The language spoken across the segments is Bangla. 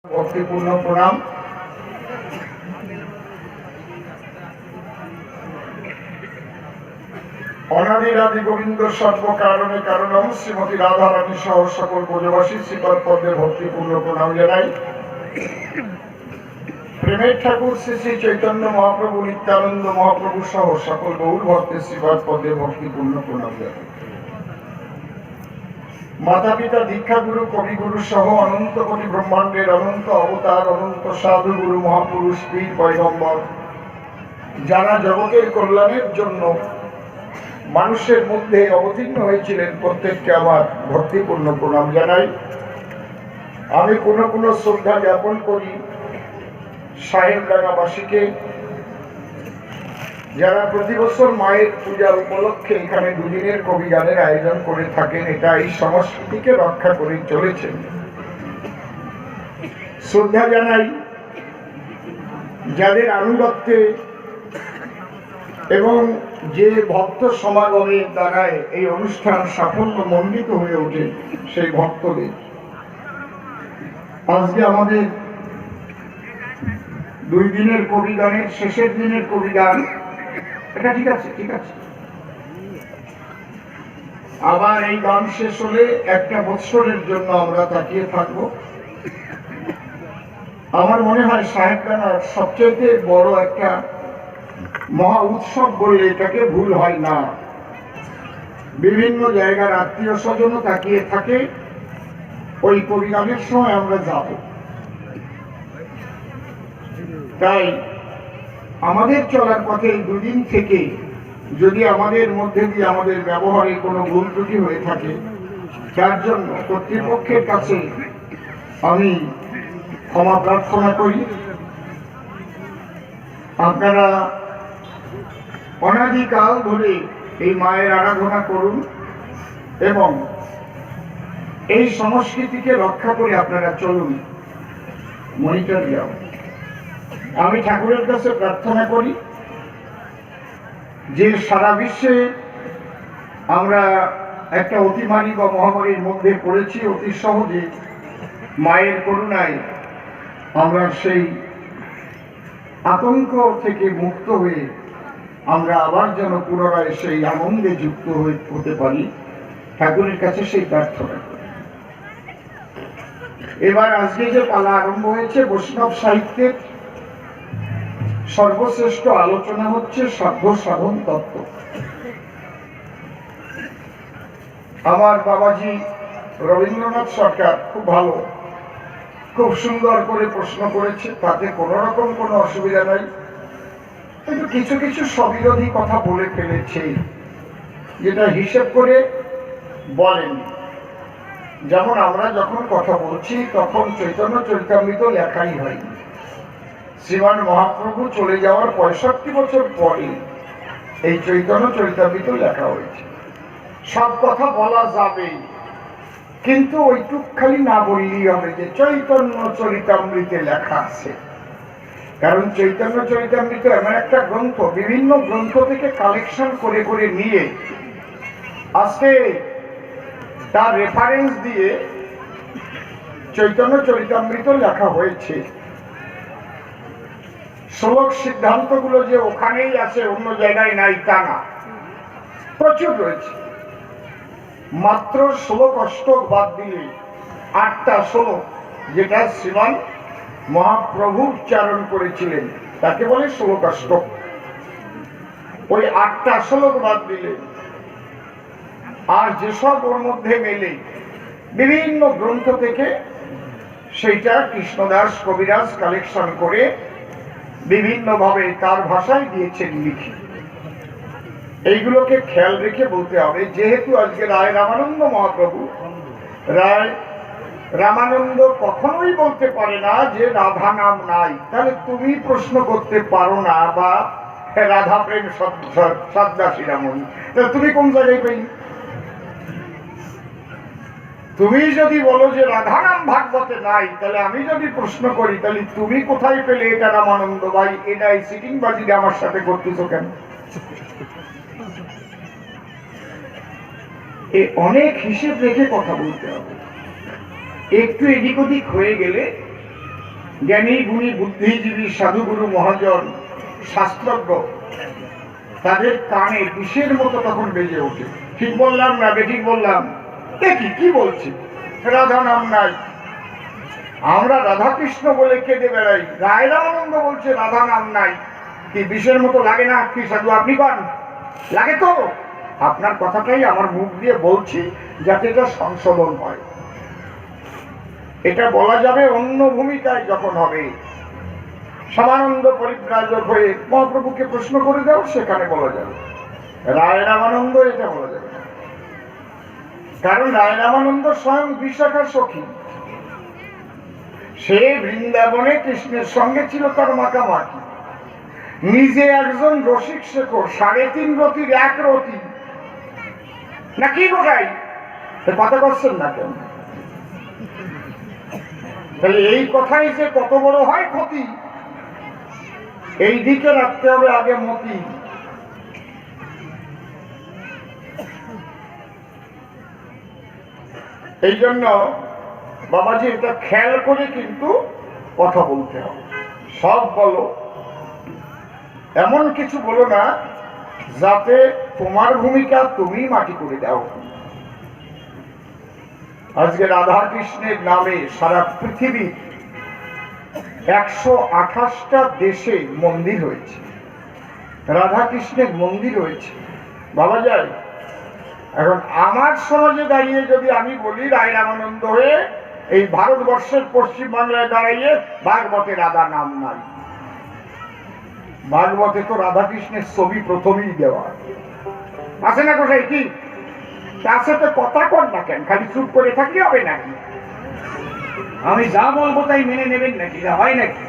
ভক্তিপূর্ণ প্রণাম। অনাদিরাদি গোবিন্দ সর্বকারণে কারণম শ্রীমতী রাধারানী সহ সকল ব্রজবাসী শ্রীপদ পদ্মে ভক্তিপূর্ণ প্রণাম জানাই। প্রেমের ঠাকুর শ্রী শ্রী চৈতন্য মহাপ্রভু নিত্যানন্দ মহাপ্রভু সহ সকল গৌর ভক্তের শ্রীপদ পদ্মে ভক্তিপূর্ণ প্রণাম জানাই। মাতা পিতা দীক্ষা গুরু কবিগুরু সহ অনন্ত কোটি ব্রহ্মাণ্ডের অনন্ত অবতার অনন্ত সাধু গুরু মহাপুরুষ পীর পয়গম্বর যারা জগতের কল্যাণের জন্য মানুষের মধ্যে অবতীর্ণ হয়েছিলেন, প্রত্যেককে আমার ভক্তিপূর্ণ প্রণাম জানাই। আমি কোনো কোনো শ্রদ্ধা জ্ঞাপন করি সাহেবডাঙ্গাবাসীকে, যারা প্রতি বছর মায়ের পূজা উপলক্ষে এখানে দুদিনের কবি গানের আয়োজন করে থাকেন। এটা এই সংস্কৃতিকে রক্ষা করে চলেছেন। শ্রদ্ধা জানাই যাদের আনুগত্যে এবং যে ভক্ত সমাগমের দ্বারায় এই অনুষ্ঠান সাফল্য মণ্ডিত হয়ে ওঠে, সেই ভক্তদের। আজকে আমাদের দুই দিনের কবি গানের শেষের দিনের কবি গান। এটা ঠিক আছে, ঠিক আছে। আবার এই গান শেষ হলে একটা বৎসরের জন্য আমরা তাকিয়ে থাকব। আমার মনে হয় সাহেবডাঙ্গার সবচেয়ে বড় একটা মহা উৎসব বললে এটাকে ভুল হয় না। বিভিন্ন জায়গার আত্মীয় স্বজনও তাকিয়ে থাকে, ওই কবি গানের সময় আমরা যাব। তাই আমাদের চলার পথে এই দুদিন থেকে যদি আমাদের মধ্যে দিয়ে আমাদের ব্যবহারে কোনো ভুল ত্রুটি হয়ে থাকে, তার জন্য কর্তৃপক্ষের কাছে আমি ক্ষমা প্রার্থনা করি। আপনারা অনাদিকাল ধরে এই মায়ের আরাধনা করুন এবং এই সংস্কৃতিকে রক্ষা করে আপনারা চলুন। মনিটর যাও। আমি ঠাকুরের কাছে প্রার্থনা করি যে সারা বিশ্বে আমরা একটা অতিমারী বা মহামারীর মধ্যে পড়েছি, অতি সহজে মায়ের করুণায় আমরা সেই আতঙ্ক থেকে মুক্ত হয়ে আমরা আবার যেন পুনরায় সেই আনন্দে যুক্ত হতে পারি। ঠাকুরের কাছে সেই প্রার্থনা করি। এবার আজকে যে পালা আরম্ভ হয়েছে, বৈষ্ণব সাহিত্যের সর্বশ্রেষ্ঠ আলোচনা হচ্ছে সাধ্য সাধন তত্ত্ব। আমার বাবাজি রবীন্দ্রনাথ সরকার খুব ভালো, খুব সুন্দর করে প্রশ্ন করেছে, তাতে কোনো রকম কোনো অসুবিধা নাই। কিন্তু কিছু কিছু স্ববিরোধী কথা বলে ফেলেছে, যেটা হিসেব করে বলেন। যেমন আমরা যখন কথা বলছি তখন চৈতন্য চরিতামৃত লেখাই হয়নি। শ্রীমান মহাপ্রভু চলে যাওয়ার 65 বছর পরে এই চৈতন্য চরিতামৃত লেখা হয়েছে। সব কথা বলা যাবে, কিন্তু ওইটুক খালি না বললেই হবে যে চৈতন্য চরিতামৃতে লেখা আছে। কারণ চৈতন্য চরিতামৃত এমন একটা গ্রন্থ, বিভিন্ন গ্রন্থ থেকে কালেকশন করে করে নিয়ে আজকে তার রেফারেন্স দিয়ে চৈতন্য চরিতামৃত লেখা হয়েছে। শ্লোক সিদ্ধান্তগুলো যে ওখানেই আছে, অন্য জায়গায় নাই তা না, প্রচুর রয়েছে। মাত্র শ্লোক অষ্টক বাদ দিলে 8টা শ্লোক যেটা শ্রীমান মহাপ্রভু উচ্চারণ করেছিলেন তাকে বলে শ্লোক অষ্টক। ওই 8টা শ্লোক বাদ দিলে আর যেসব ওর মধ্যে মেলে বিভিন্ন গ্রন্থ থেকে সেইটা কৃষ্ণদাস কবিরাজ কালেকশন করে বিভিন্নভাবে তার ভাষায় দিয়েছেন লিখে। এইগুলোকে খেয়াল রেখে বলতে হবে। যেহেতু আজকে রায় রামানন্দ মহাপ্রভু, রায় রামানন্দ কখনোই বলতে পারে না যে রাধা নাম নাই, তাহলে তুমি প্রশ্ন করতে পারো না বা রাধা প্রেম সদ্দাসী রামণী, তাহলে তুমি কোন জায়গায় পেয়ে? তুমি যদি বলো যে রাধা নাম ভাগবতে নাই, তাহলে আমি যদি প্রশ্ন করি তাহলে তুমি কোথায় পেলে এটা রামানন্দ ভাই? এটা এই সিটিং বাজিটা আমার সাথে করতেছো কেন? অনেক হিসেব রেখে কথা বলতে হবে। একটু এদিক ওদিক হয়ে গেলে জ্ঞানী গুণী বুদ্ধিজীবী সাধুগুরু মহাজন শাস্ত্রজ্ঞ তাদের কানে বিষের মতো তখন বেজে ওঠে। ঠিক বললাম না বেঠিক বললাম? দেখি কি বলছি, রাধা নাম নাই, আমরা রাধা কৃষ্ণ বলে কেঁদে বেড়াই, রায় রামানন্দ বলছে রাধা নাম নাই। কি বিষের মতো লাগে না? কি সাধু আপনি পান? লাগে তো। আপনার কথাটাই আমার মুখ দিয়ে বলছি যাতে এটা সংশোধন হয়। এটা বলা যাবে অন্য ভূমিকায় যখন হবে। সমানন্দ পরিব্রাজক হয়ে মহাপ্রভুকে প্রশ্ন করে দাও, সেখানে বলা যাবে। রায় রামানন্দ এটা বলা যাবে না, কারণ রায় রামানন্দ স্বয়ং বিশাখার সখী। সে বৃন্দাবনে কৃষ্ণের সঙ্গে ছিল তার মাখামাখি, নিজে একজন রসিক শেখর, 3.5 রতির 1 রতি নাকি গোটাই কথা করছেন না কেন? তাহলে এই কথাই যে কত বড় হয় ক্ষতি, এই দিকে রাখতে হবে আগে মতি। এই জন্য বাবাজি এটা খেয়াল করে কিন্তু কথা বলতে হবে। সব বলো, এমন কিছু বলো না যাতে তোমার ভূমিকা তুমি মাটি করে দাও। আজকে রাধা কৃষ্ণের নামে সারা পৃথিবী 128টা দেশে মন্দির হয়েছে, রাধা কৃষ্ণের মন্দির হয়েছে। বাবা যায় এখন আমার সমাজে দাঁড়িয়ে যদি আমি বলি রায় রামানন্দ হয়ে এই ভারতবর্ষের পশ্চিম বাংলায় দাঁড়িয়ে ভাগবতে রাধা নাম নাই। ভাগবতে তো রাধা কৃষ্ণের ছবি প্রথমেই দেওয়া আছে না কোথায়? কি তার সাথে কথা কর না কেন? খালি চুপ করে থাকলে হবে নাকি? আমি যা বলবো তাই মেনে নেবেন নাকি? হয় নাকি?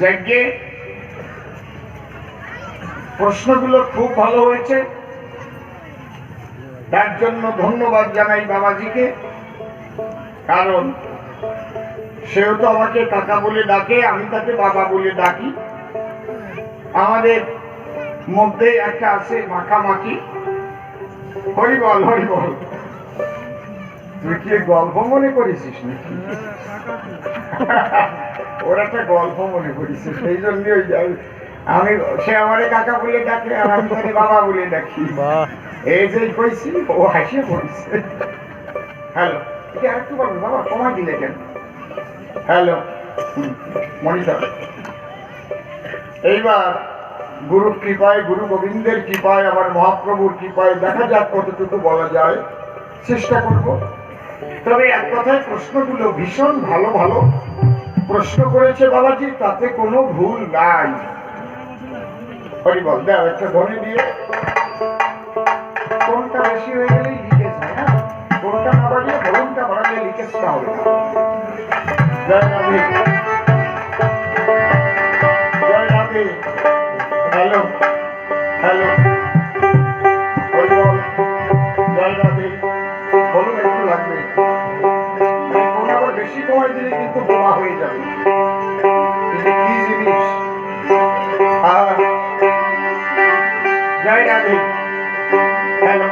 যাকে প্রশ্নগুলো খুব ভালো হয়েছে, তার জন্য ধন্যবাদ জানাই বাবাজিকে। কারণ সেও তো আমাকে কাকা বলে ডাকে, আমি তাকে বাবা বলে ডাকি। আমাদের মধ্যে একটা আছে মাখামাখি। হরি বল হরি বল। তুই কি গল্প মনে করেছিস নাকি? ওর একটা গল্প মনে করেছে, সেই জন্য আমি সে আমারে কাকা বলে ডাকে আর আমি তাকে বাবা বলে ডাকি। এই যে কইছি ও হাসিয়ে পড়েছে। হ্যালো, এটা আরেকটু বলবো বাবা, কমাই দিলে কেন? Hello monitor. এইবার গুরুর কৃপায়, গুরু গোবিন্দের কৃপায়, আমার মহাপ্রভুর কৃপায় দেখা যাক কতটুকু বলা যায়, চেষ্টা করব। তবে এক কথায় প্রশ্নগুলো ভীষণ ভালো ভালো প্রশ্ন করেছে বাবাজি, তাতে কোনো ভুল নাই। হরি বল। দাও একটা ধ্বনি দিয়ে। কোনটা বেশি হয়ে গেলেই লিকেজ হয় না, কোনটা না বাড়িয়ে ভলুমটা বাড়ালে লিকেজটা হবে না। জয় রাধে, জয় রাধে। হ্যালো হ্যালো, হরি বল, জয় রাধে। বলুন একটু লাগবে, কোন আবার বেশি কমাই দিলে কিন্তু বোমা হয়ে যাবে। কি জিনিস? জয় রাধে। হ্যালো,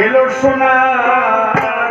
এলো সোনার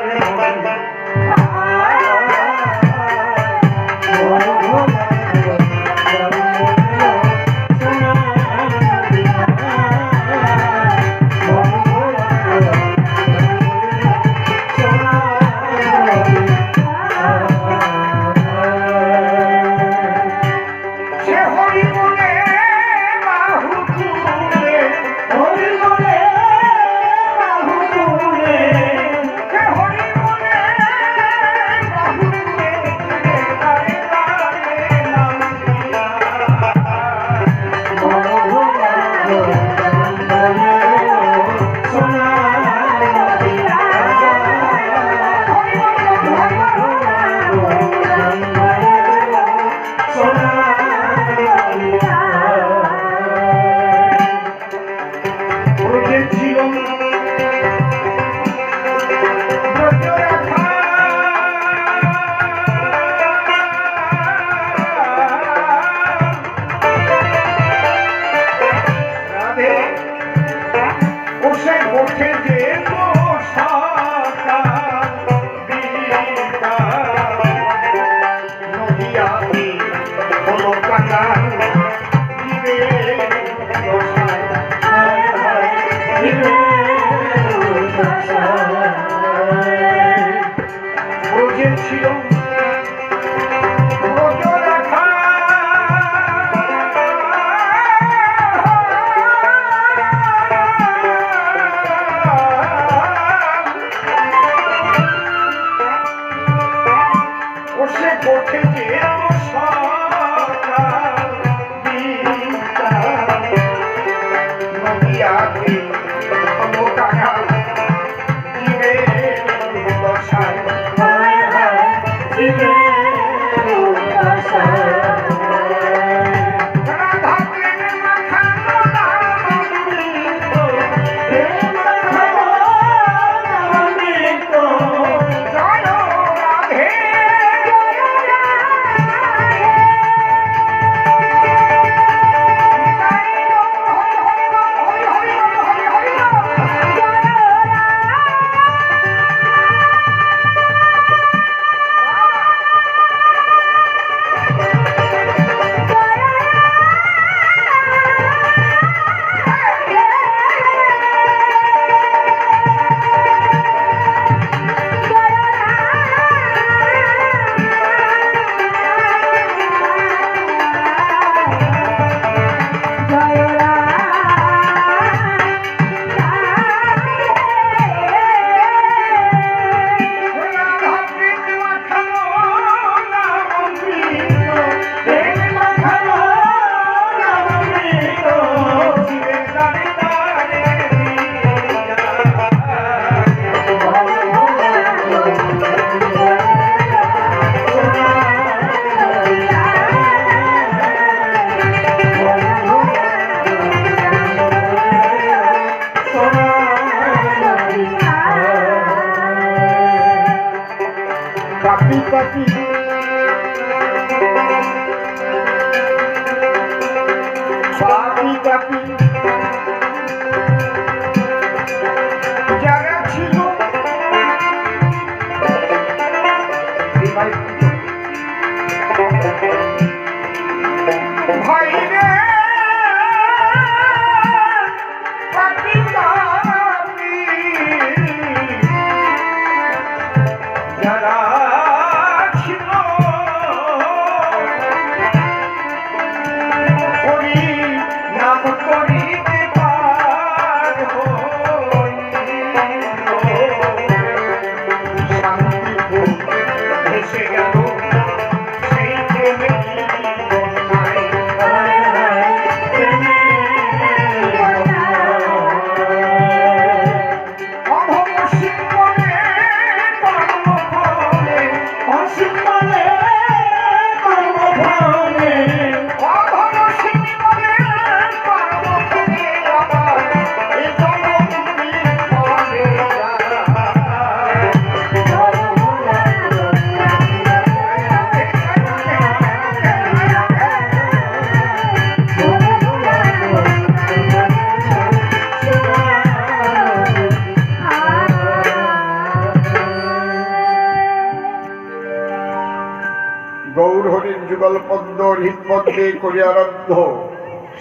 গৌর হরির যুগল পদ্ম হৃৎপদ্মে করি আরাধ্য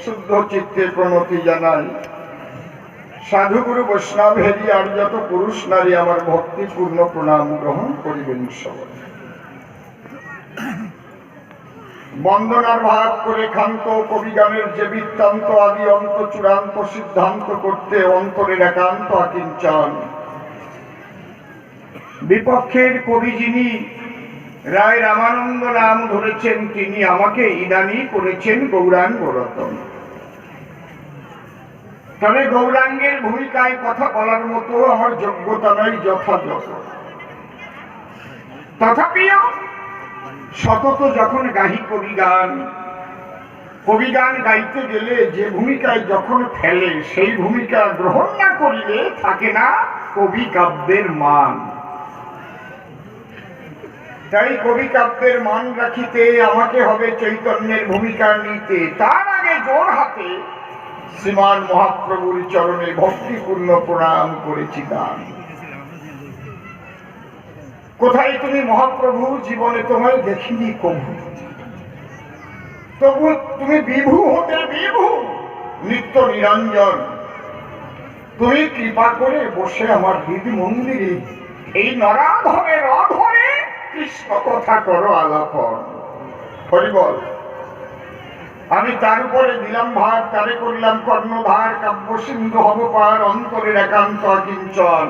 শুদ্ধ চিত্তে প্রণতি জানাই। সাধুগুরু বৈষ্ণব হেরি আর যত পুরুষ নারী আমার ভক্তিপূর্ণ প্রণাম গ্রহণ করিবেন সবাই। বন্দনার ভাগ করে ক্ষান্ত কবিগানের যে বৃত্তান্ত আদি অন্ত চূড়ান্ত সিদ্ধান্ত করতে অন্তরের একান্ত আকিঞ্চন। বিপক্ষের কবি যিনি রায় রামানন্দ নাম ধরেছেন, তিনি আমাকে ইদানি করেছেন গৌরাঙ্গ রতন। তবে গৌরাঙ্গের ভূমিকায় কথা বলার মতো আমার যোগ্যতা নাই যথাযথ। তথাপিও সতত যখন গাহি কবিগান গাইতে গেলে যে ভূমিকায় যখন ফেলে সেই ভূমিকা গ্রহণ না করিলে থাকে না কবি কাব্যের মান। তাই কবি কাব্যের মান রাখিতে আমাকে হবে চৈতন্যের ভূমিকা নিতে। তার আগে জোর হাতে শ্রীমান মহাপ্রভুর চরণে ভক্তিপূর্ণ প্রণাম করেছি দান। কোথায় তুমি মহাপ্রভু? জীবনে তোমায় দেখিনি কবু, তবু তুমি বিভু হতে বিভু নিত্য নিরঞ্জন। তুমি কৃপা করে বসে আমার হৃদ মন্দিরে এই নরাধমের অধরে কৃষ্ণ কথা করো আলাপন। হরিবল। আমি তার উপরে দিলাম ভার, তারে করলাম কর্ণধার, কাব্য সিন্ধু হব পার অন্তরের একান্ত কিঞ্চন।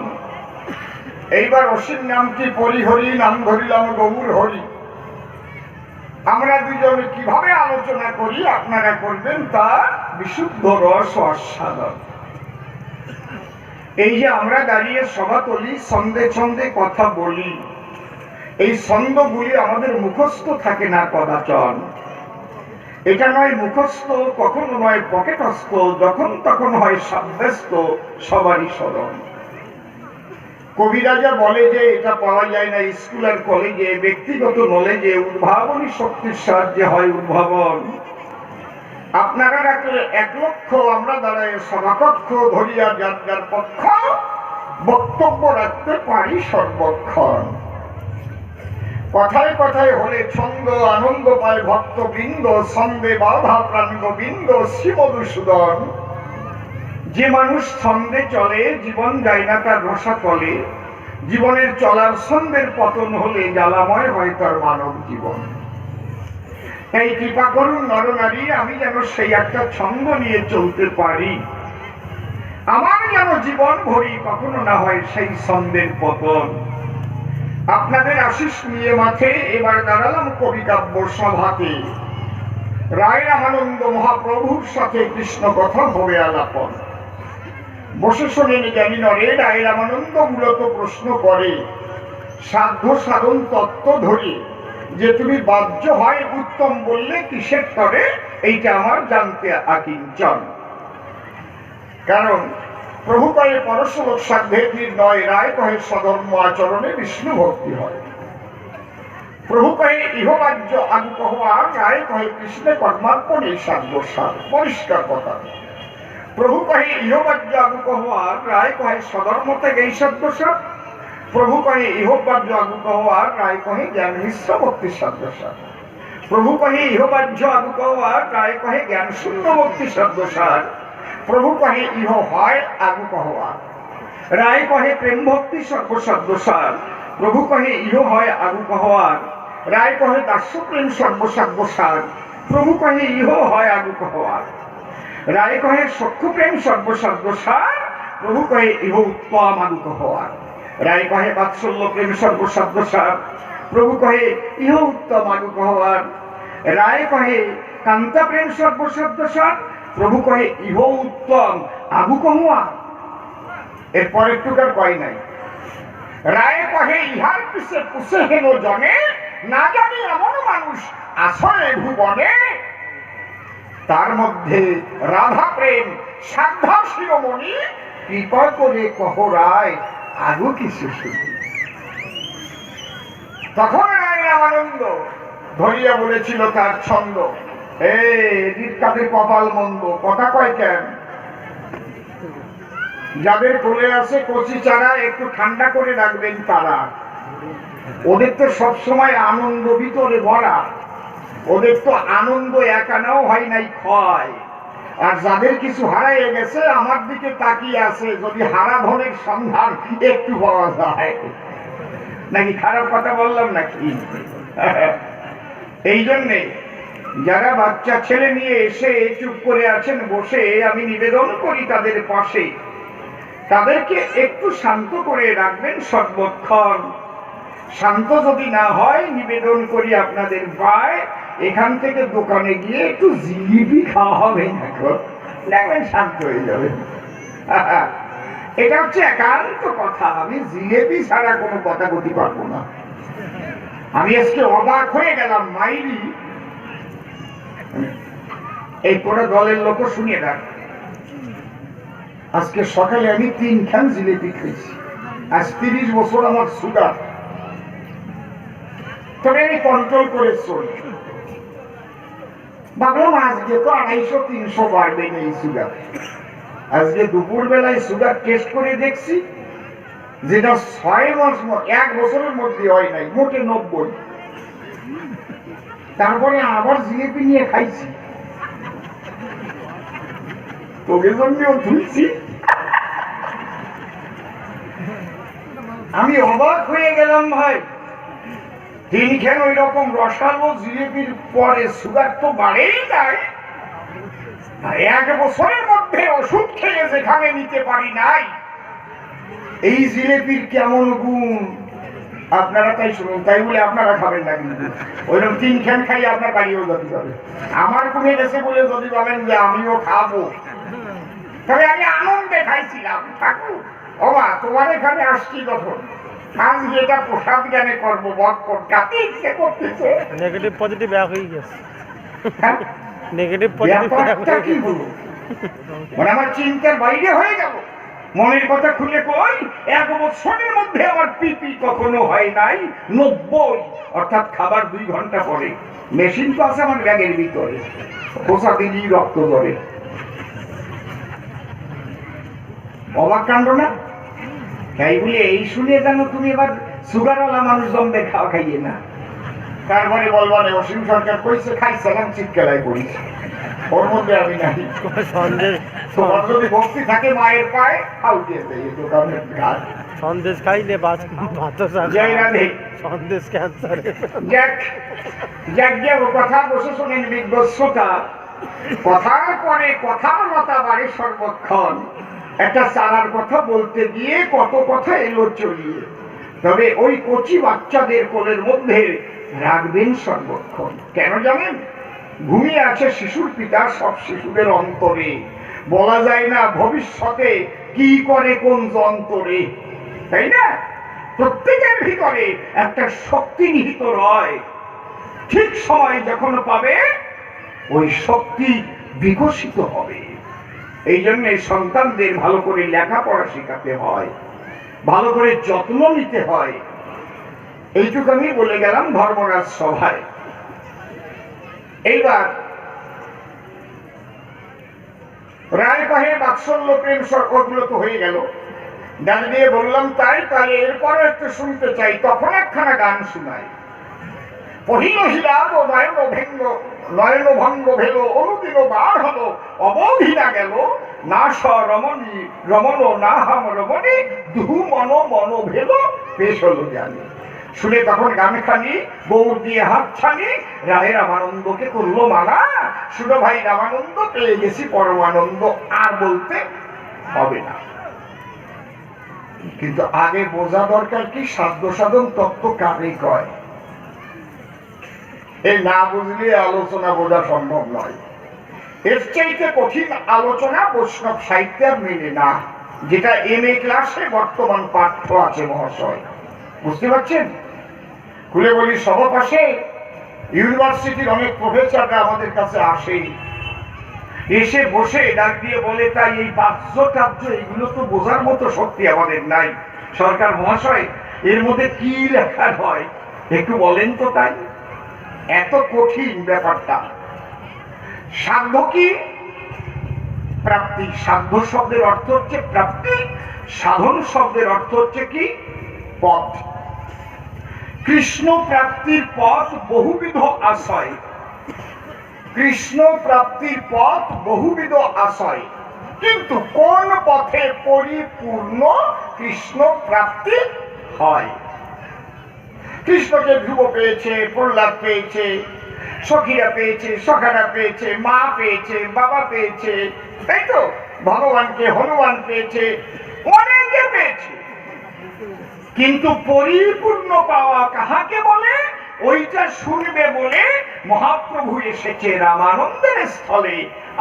এইবার অসীম নামটি পরিহরি, নাম ধরিলাম গৌর হরি। আমরা দুজনে কিভাবে আলোচনা করি আপনারা করবেন তার বিশুদ্ধ রস আস্বাদন। এই যে আমরা দাঁড়িয়ে সভা তুলি, ছন্দে ছন্দে কথা বলি, এই ছন্দগুলি আমাদের মুখস্থ থাকে না কদাচন। এটা নয় মুখস্থ, কখনো নয় পকেটস্থ, যখন তখন হয় সাব্যস্ত সবারই স্মরণ। কবিরাজা বলে যে এটা পাওয়া যায় না স্কুল আর কলেজে, ব্যক্তিগত নলেজে উদ্ভাবনী শক্তির সাহায্যে হয় উদ্ভাবন। আপনারা রাখলে 1 লক্ষ, আমরা দাঁড়ায় সভাকক্ষ ধরিয়া যার যার পক্ষ বক্তব্য রাখতে পারি সর্বক্ষণ। কথায় কথায় হলে ছন্দ, আনন্দ পায় ভক্তবৃন্দ, ছন্দে বাধা প্রাণ গোবিন্দ শ্রীমধুসূদন। যে মানুষ ছন্দে চলে জীবন যায় না তার রসাতলে, জীবনের চলার ছন্দের পতন হলে জ্বালাময় হয় তার মানব জীবন। তাই কৃপা করুন নরনারী, আমি যেন সেই একটা ছন্দ নিয়ে চলতে পারি, আমার যেন জীবন ভরি কখনো না হয় সেই ছন্দের পতন। আপনাদের আশিস নিয়ে মাঠে এবার দাঁড়ালাম কবি কাব্য সভাতে। রায় রামানন্দ মহাপ্রভুর সাথে কৃষ্ণ কথা হবে আলাপন। বসে শোনেন জ্ঞানী নরে, রায় রামানন্দ মূলত প্রশ্ন করে সাধ্য সাধন তত্ত্ব ধরে, যে তুমি বাহ্য হয় উত্তম বললে কিসের তরে, এইটা আমার জানতে আকিঞ্চন। কারণ প্রভু কয়ে পরশলোক সাধ্যের নির্ণয়, রায় কহে সধর্ম আচরণে বিষ্ণু ভক্তি হয়। প্রভু কহে ইহবাহ্য আগু কহবার, রায় কহে কৃষ্ণে কর্মার্পণে সাধ্য সার। পরিষ্কার কথা। প্রভু কহে ইহবাহ্য আগু কহবার, রায় কহে সধর্ম থেকে এই সাধ্য সার। প্রভু কহে ইহবাহ্য আগু কহবার, রায় কহে জ্ঞান মিশ্র ভক্তি সাধ্য সার। প্রভু কহে ইহবাহ্য আগু কহবার, রায় কহে জ্ঞান শূন্য ভক্তি সাধ্য সার। প্রভু কহে ইহ হয় আগু কহবার, রায় কহে প্রেম ভক্তি সর্বসাধ্য সার। প্রভু কহে ইহ হয় আগু কহবার, রায় কহে দাস্য প্রেম সর্বসাধ্য সার। প্রভু কহে ইহ হয় আগু কহবার, রায় কহে সখ্য প্রেম সর্বসাধ্য সার। প্রভু কহে ইহ উত্তম আগু কহবার, রায় কহে বাৎসল্য প্রেম সর্বসাধ্য সার। প্রভু কহে ইহ উত্তম আগু কহবার, রায় কহে কান্তা প্রেম সর্বসাধ্য সার। প্রভু কহে ইহ উত্তম আগু কহুয়া। এরপর একটুকার কয় নাই। রায় কহে ইহার পিছে পুষে হেন জনে, না জানি এমন মানুষ আসলে ভুবনে। তার মধ্যে রাধা প্রেম সাধ্যা শিরোমণি, কৃপা করে কহ রায় আগু কিছু শুনি। তখন রায় রামানন্দ ধরিয়া বলেছিল তার ছন্দ, কাদের কপাল মন্দ, কথা কয় কেন? যাদের কোলে আছে কচি চারা একটু ঠান্ডা করে রাখবেন তারা, ওদের তো সবসময় আনন্দ ভিতরে ভরা, ওদের তো আনন্দ একানাও হয় নাই, ক্ষয়। আর যাদের কিছু হারাইয়ে গেছে আমার দিকে তাকিয়ে আছে, যদি হারা ধনের সন্ধান একটু পাওয়া যায়। নাকি খারাপ কথা বললাম নাকি? এই জন্যে যারা বাচ্চা ছেলে নিয়ে এসে চুপ করে আছেন বসে, আমি নিবেদন করি তাদের পাশে, তাদেরকে একটু শান্ত করে রাখবেন সর্বক্ষণ। শান্ত যদি না হয়, নিবেদন করি আপনাদের পায়, এখান থেকে দোকানে গিয়ে একটু জিলিপি খাওয়া হবে, দেখবেন শান্ত হয়ে যাবে। এটা হচ্ছে একান্ত কথা, আমি জিলেপি ছাড়া কোনো কথা বলতে পারবো না। আমি আজকে অবাক হয়ে গেলাম, মাইরি এই পুরো দলের লোক শুনিয়ে দেখ, আজকে সকালে আমি 3 খান জিলেপি খেয়েছি। আজ 30 বছর আমার সুগার, তবে আমি কন্ট্রোল করে চলি। ভাবলাম আজকে তো 250-300 বাড়বে না এই সুগার। আজকে দুপুর বেলায় সুগার টেস্ট করে দেখছি, যেটা 6 মাস 1 বছরের মধ্যে হয় নাই, মোটে 90। তারপরে আবার জিলেপি নিয়ে খাইছি, তোকে জন্যও ধুলছি। আমি অবাক হয়ে গেলাম ভাই, 3 খান ওই রকম রসালো জিলেপির পরে সুগার তো বাড়েই যায়। 1 বছরের মধ্যে ওষুধ খেয়ে যেখানে নিতে পারি নাই, এই জিলেপির কেমন গুণ আপনারা তাই শুনুন। তাই বলে আপনারা খাবেন না, কিন্তু ওইরকম 3 খান খাই আপনার বাড়িও যেতে হবে। আমার কমে গেছে বলে যদি বলেন যে আমিও খাবো, তবে আমি আনন্দে খাইছিলাম। ঠাকুর ওমা, তোমার এখানে আসছি যখন, আজ যেটা প্রসাদ জ্ঞানে করবো, বক কাতে ইচ্ছে করতেছে। নেগেটিভ পজিটিভ এক হয়ে গেছে। নেগেটিভ পজিটিভ কি হলো, মানে আমার চিন্তার বাইরে হয়ে গেল। মনের কথা খুলে কই, 1 বছরের মধ্যে আমার পিপি কখনো হয় নাই 90, অর্থাৎ খাবার 2 ঘন্টা পরে। মেশিন তো আছে আমার ব্যাগের ভিতরে, খোসা দিলেই রক্ত ধরে। অবাক কাণ্ড না? তাই বলে এই শুনে জানো তুমি এবার সুগারওয়ালা মানুষ জমবে খাওয়া খাইয়ে না। তারপরে বলবা অসীম সরকার কইছে খাইছিলাম, চিৎকারায় পড়িস, ওর মধ্যে আমি নাই। তোমার যদি ভক্তি থাকে মায়ের পায়ে, খাও দিয়ে দেয় দোকানের ঘাট। সন্দেশ খাইলে সন্দেশ ক্যান্সার। কথা বসে শোনেন বিজ্ঞ শ্রোতা, কথার পরে কথার লতা বাড়ে সর্বক্ষণ। একটা চারার কথা বলতে গিয়ে কত কথা এলো চলিয়ে, তবে ওই কচি বাচ্চাদের কোলের মধ্যে রাখবেন সর্বক্ষণ। কেন জানেন? ঘুমিয়ে আছে শিশুর পিতা সব শিশুদের অন্তরে। বলা যায় না ভবিষ্যতে কি করে কোন যন্ত্রে, তাই না? প্রত্যেকের ভিতরে একটা শক্তি নিহিত রয়, ঠিক সময় যখন পাবে ওই শক্তি বিকশিত হবে। এই জন্য সন্তানদের ভালো করে লেখাপড়া শেখাতে হয়, ভালো করে যত্ন নিতে হয়। এইটুকু আমি বলে গেলাম ধর্মরাজ সভায়। এইবার রায় কহে বাৎসল্য প্রেম ওগুলো তো হয়ে গেল, ডাক দিয়ে বললাম তাই, তাহলে এরপরে একটু শুনতে চাই। তখন একখানা গান শোনায়, পহিল হিলাদ ও নয়ন ভেঙ্গ, নয়ন ভঙ্গ ভেল, অনুদিন বার হলো, অবধিনা গেল না স রমণী রমণ না হাম রমণী, দুহু মন মন ভেল পেশ হলো জানি। শুনে তখন গানখানি গৌর দিয়ে হাত ছানি, রায় রামানন্দকে করলো মানা, শুনো ভাই রামানন্দ পেয়ে গেছি পরমানন্দ, আর বলতে হবে না। কিন্তু আগে বোঝা দরকার কি সাধ্য সাধন তত্ত্ব কারে কয়। এই না বুঝলে আলোচনা বোঝা সম্ভব নয়। এর চাইতে কঠিন আলোচনা বৈষ্ণব সাহিত্যে আর মেলে না, যেটা MA ক্লাসে বর্তমান পাঠ্য আছে মহাশয়। বুঝতে পারছেন? খুলে বলি, সবপাশে ইউনিভার্সিটির অনেক প্রফেসররা আমাদের কাছে আসে, এসে বসে ডাক দিয়ে বলে, তাই এই বাহ্য কার্য এগুলো তো বোঝার মতো শক্তি আমাদের নাই। সরকার মহাশয়, এর মধ্যে কি লেখা হয় একটু বলেন তো। তাই এত কঠিন ব্যাপারটা। সাধ্য কি? প্রাপ্তি। সাধ্য শব্দের অর্থ হচ্ছে প্রাপ্তি, সাধন শব্দের অর্থ হচ্ছে কি? পথ। কৃষ্ণ প্রাপ্তির পথ বহুবিধ আশয়, কৃষ্ণ প্রাপ্তির পথ বহুবিধ আশয়, কিন্তু কোন পথে পরিপূর্ণ কৃষ্ণ প্রাপ্তি হয়? কৃষ্ণকে ধ্রুব পেয়েছে, প্রহ্লাদ পেয়েছে, সখীরা পেয়েছে, সখারা পেয়েছে, মা পেয়েছে, বাবা পেয়েছে, তাই তো? ভগবানকে হনুমান পেয়েছে, অনেকে পেয়েছে, কিন্তু পরিপূর্ণ পাওয়া কাহাকে বলে? ওইটা শুনবে বলে মহাপ্রভু এসেছে রামানন্দের স্থলে।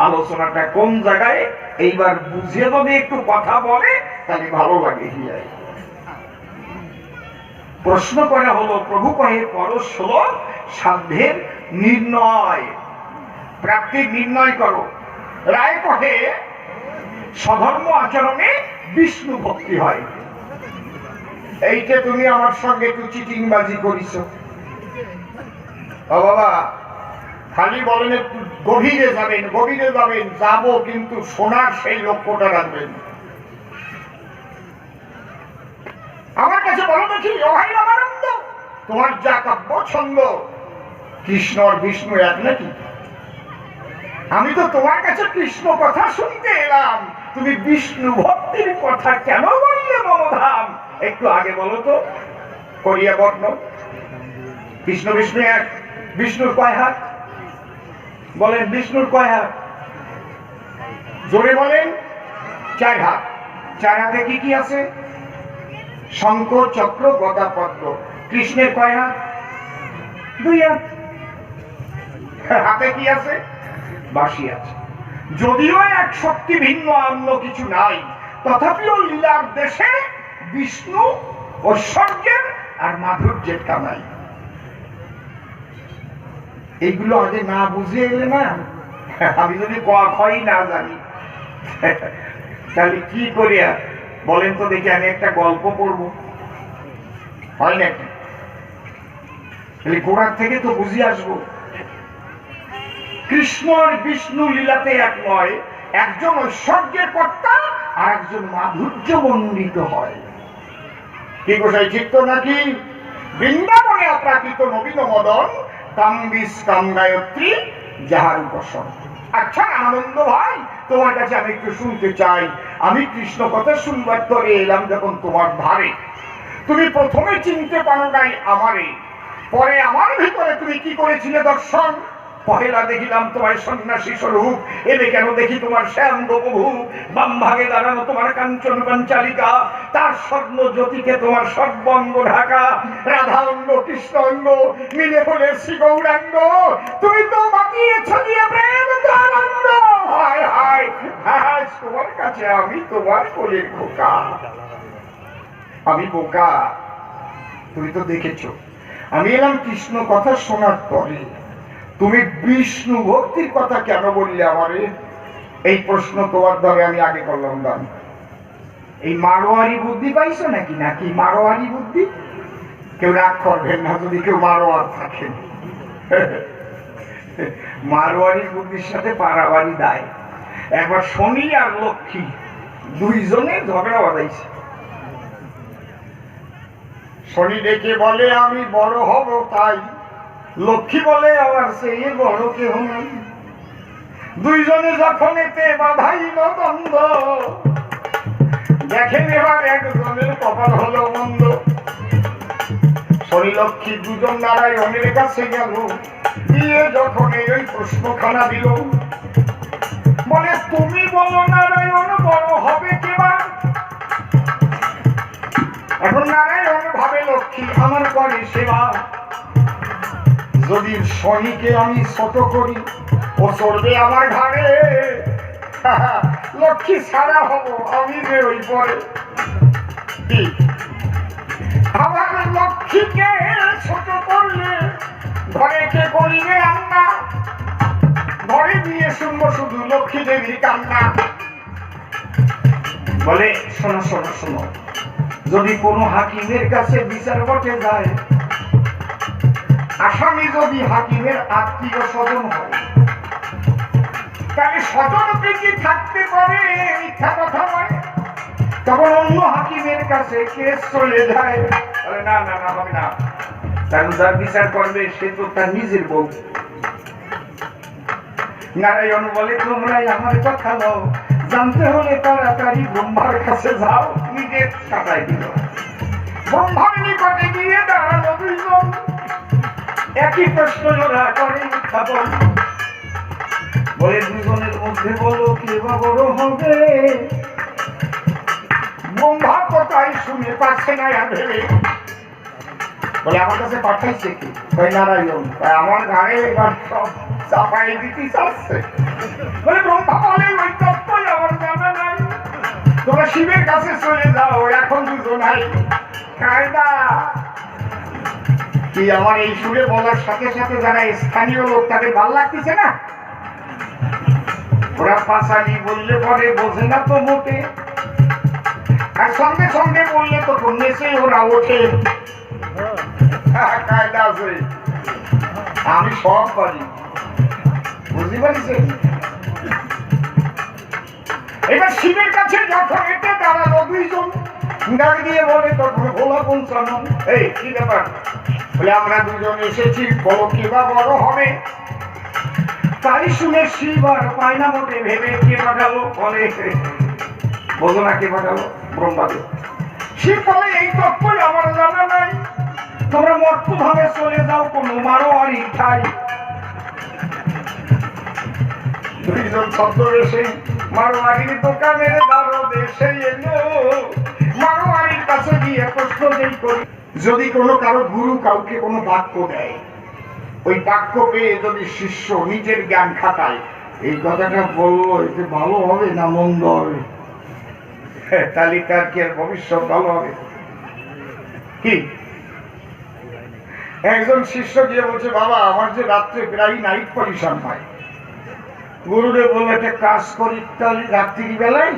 আলোচনাটা কোন জায়গায় এইবার বুঝিয়ে যদি একটু কথা বলে তাহলে ভালো লাগে। প্রশ্ন করা হলো, প্রভু কহে পরশ্লোক সাধ্যের নির্ণয়, প্রাপ্তির নির্ণয় করো। রায় কহে স্বধর্ম আচরণে বিষ্ণু ভক্তি হয়। এইটা তুমি আমার সঙ্গে একটু চিটিংবাজি করিস। ও বাবা, খালি বলেন একটু গভীরে যাবেন, গভীরে যাবেন, যাবো, কিন্তু শোনার সেই লক্ষ্যটা রাখবেন। আমার কাছে বলো দেখি, অহাই রামানন্দ, তোমার যা কাব্য ছন্দ, কৃষ্ণ আর বিষ্ণু এক নাকি? আমি তো তোমার কাছে কৃষ্ণ কথা শুনতে এলাম, তুমি বিষ্ণু ভক্তির কথা কেন বললে মমধাম? একটু আগে বলো তো, করিয়া বর্ণ। কৃষ্ণ বিষ্ণু এক, বিষ্ণুর কয় হাত বলেন? বিষ্ণুর কয় হাত? জোরে বলেন। 4 হাত। 4 হাতে কি কি আছে? শঙ্খ, চক্র, গদা, পদ্ম। কৃষ্ণের কয় হাত? 2 হাত। হাতে কি আছে? বাঁশি আছে। যদিও এক শক্তি ভিন্ন, অন্য কিছু নাই, তথাপিও লীলার দেশে বিষ্ণু ঐশ্বর্যের আর মাধুর্যের কামাই। এইগুলো আগে না বুঝে এলে না, আমি যদি কই না জানি তাহলে কি করিয়া বলেন তো দেখি? আমি একটা গল্প পড়ব, হয় নাকি? তাহলে গোড়ার থেকে তো বুঝে আসবো। কৃষ্ণ আর বিষ্ণু লীলাতে এক নয়, একজন ঐশ্বর্যের কর্তা আর একজন মাধুর্য মণ্ডিত হয়। কি গোসাই, ঠিক তো নাকি? বৃন্দাবনে অপ্রাকৃত নবীন মদন, কাম্বিস কাম গায়ত্রী যাহার উপাসন। আচ্ছা আনন্দ ভাই, তোমার কাছে আমি একটু শুনতে চাই। আমি কৃষ্ণ কথা শুনবার তরে এলাম যখন তোমার ধারে, তুমি প্রথমে চিনতে পারো নাই আমারে, পরে আমার ভিতরে তুমি কি করেছিলে দর্শন? পহেলা দেখিলাম তোমার সন্ন্যাসী স্বরূপ, এলে কেন দেখি তোমার শ্যাম গোপভূ, বাম ভাগে দাঁড়ানো তোমার কাঞ্চন পাঞ্চালিকা, তার স্বর্ণ জ্যোতিকে তোমার সর্বঙ্গ ঢাকা, রাধা অঙ্গ কৃষ্ণ অঙ্গ মিলে হলে শ্রী গৌরাঙ্গ, তুমি তো বাকিয়েছ দিয়ে প্রেম আনন্দ। হায় হায় হায়, তোমার কাছে আমি তোমার কোলের খোকা, আমি বোকা। তুমি তো দেখেছো আমি এলাম কৃষ্ণ কথা শোনার পরে, তুমি বিষ্ণু ভক্তির কথা কেন বললে আমারে? এই প্রশ্ন তোমার ধরে আমি আগে করলাম। দাম এই মারোয়ারি বুদ্ধি পাইছো নাকি? নাকি মারোয়ারি বুদ্ধি? কেউ রাগ করবেন না যদি কেউ মারোয়ার থাকেন। মারোয়ারি বুদ্ধির সাথে পারাবারি দায়। একবার শনি আর লক্ষ্মী দুইজনে ঝগড়া বাঁধাইছে। শনি ডেকে বলে আমি বড় হব তাই, লক্ষ্মী বলে আমার সেই বড় কেহ নাই। দুইজনে যখন এতে বাধাইল দ্বন্দ্ব, দেখেন এবার একজনের কপাল হলো মন্দ। শনি লক্ষ্মী দুজন নারায়ণের কাছে গেল, গিয়ে যখন এই প্রশ্নখানা দিল, বলে তুমি বলো নারায়ণ বড় হবে কেবা? এখন নারায়ণ ভাবে লক্ষ্মী আমার করে সেবা, যদি শনিকে আমি ছোট করি ও চড়বে আমার ঘাড়ে, লক্ষ্মী ছাড়া হব আমি যে ওই পরে। আমার লক্ষ্মীকে ছোট করলে ঘরে কে করিবে রান্না, ঘরে দিয়ে শুনবো শুধু লক্ষ্মী দেবীর কান্না। বলে শোনো শোনো শোনো, যদি কোনো হাকিমের কাছে বিচার বটে যায়, আসামি যদি হাকিমের আত্মীয় স্বজন হয়, তাহলে স্বজন প্রীতি থাকতে পারে, মিথ্যা কথা নয়। তখন অন্য হাকিমের কাছে কেস চলে যায়, না না না হবে না, কারণ যার বিচার করবে সে তো তার নিজের বউ। নারায়ণ বলে তোমরাই আমার কথা লও, জানতে হলে তাড়াতাড়ি ব্রহ্মার কাছে যাও। নিজের কাটাই দিল। ব্রহ্মার নিকটে গিয়ে দাঁড়ালো দুইজন, একই প্রশ্ন ওরা করে উত্থাপন। বলে দুজনের মধ্যে বলো কে বা বড় হবে? ব্রহ্মা কথাই শুনে পাচ্ছে না আর ভেবে বলে আমার কাছে পাঠাইছে কি? ওই নারায়ণ। আমার গায়ে এবার সব চাপাই দিতে চাচ্ছে। বলে ব্রহ্মা বলে ওই তত্ত্বই আমার জানা নাই, তোমরা শিবের কাছে চলে যাও, এখন দুজন নাই কায়দা কি? আমার এই সুরে বলার সাথে সাথে যারা স্থানীয় লোক তাদের ভাল লাগতেছে না? ওরা পাঁচালি বললে পরে বোঝে না তো মোটে, আর সঙ্গে সঙ্গে বললে তো নেচে ওরা ওঠে। কায়দা আছে, আমি সব পারি, বুঝতে পারছেন? এবার শিবের কাছে যখন এতে দাঁড়ালো দুইজন, ডাক দিয়ে বলে তখন ভোলা পৌঁছানো। এই কি ব্যাপার? বলে আমরা দুজন এসেছি, বলো কি বা বড় হবে? তাই শুনে শিব আর পায়না মোটে ভেবে কে পাঠালো? বলে বলো না কে পাঠালো? ব্রহ্মাদেব। শিব বলে এই তত্ত্বই আমার জানা নাই, তোমরা মর্ত ভাবে চলে যাও কোনো মারোয়ারি ঠাই। দুইজন ছদ্মবেশে মারোয়ারির দোকানের দ্বারো দেশে এলো। মারোয়ারির কাছে গিয়ে প্রশ্ন যেই করি, যদি কোনো কারো গুরু কাউকে কোনো বাক্য দেয়, ওই বাক্য পেয়ে যদি শিষ্য নিজের জ্ঞান খাটায়, এই কথাটা বললো এতে ভালো হবে না মন্দ হবে? তাহলে তার কি আর ভবিষ্যৎ ভালো হবে কি? একজন শিষ্য গিয়ে বলছে, বাবা আমার যে রাত্রে প্রায় নাইট পলিউশন হয়। গুরুদেব বললো একটা কাজ করি, তাহলে রাত্রি বেলায়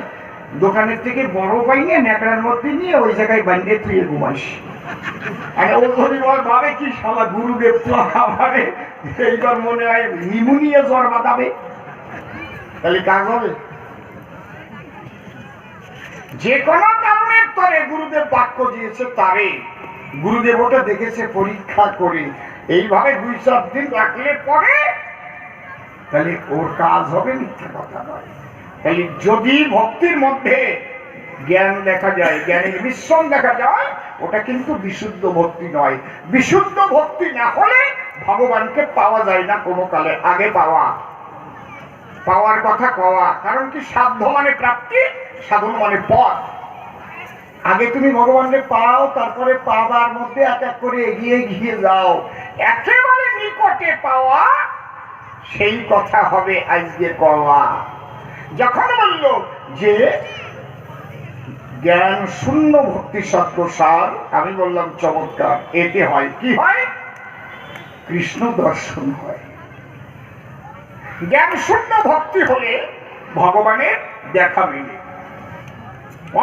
দোকানের থেকে বড় পাই নিয়ে ন্যাকড়ার মধ্যে নিয়ে ওই জায়গায় বান্ধে তুই ঘুমাইস। আর ও ধরি বল ভাবে কি শালা গুরুদেব তো আমারে এইবার মনে হয় নিমোনিয়া জ্বর বাঁধাবে, তাহলে কাজ হবে? যে কোনো কারণের তরে গুরুদেব বাক্য দিয়েছে তারে, গুরুদেব ওটা দেখেছে পরীক্ষা করে, এইভাবে 2-4 দিন রাখলে পরে তাহলে ওর কাজ হবে, মিথ্যা কথা নয়। তাহলে যদি ভক্তির মধ্যে জ্ঞান দেখা যায়, জ্ঞানের মিশ্রণ দেখা যায়, ওটা কিন্তু বিশুদ্ধ ভক্তি নয়। বিশুদ্ধ ভক্তি না হলে ভগবানকে পাওয়া যায় না কোনো কালে। আগে পাওয়ার কথা কওয়া, কারণ কি সাধ্য মানে প্রাপ্তি, সাধন মানে পথ। আগে তুমি ভগবানকে পাও, তারপরে পাবার মধ্যে এক এক করে এগিয়ে গিয়ে যাও। একেবারে নিকটে পাওয়া সেই কথা হবে আজকে কওয়া। যখন বলল যে জ্ঞান শূন্য ভক্তি সত্যসার, আমি বললাম চমৎকার। এতে হয় কি? হয় কৃষ্ণ দর্শন হয়। জ্ঞান শূন্য ভক্তি হলে ভগবানের দেখা মিলে।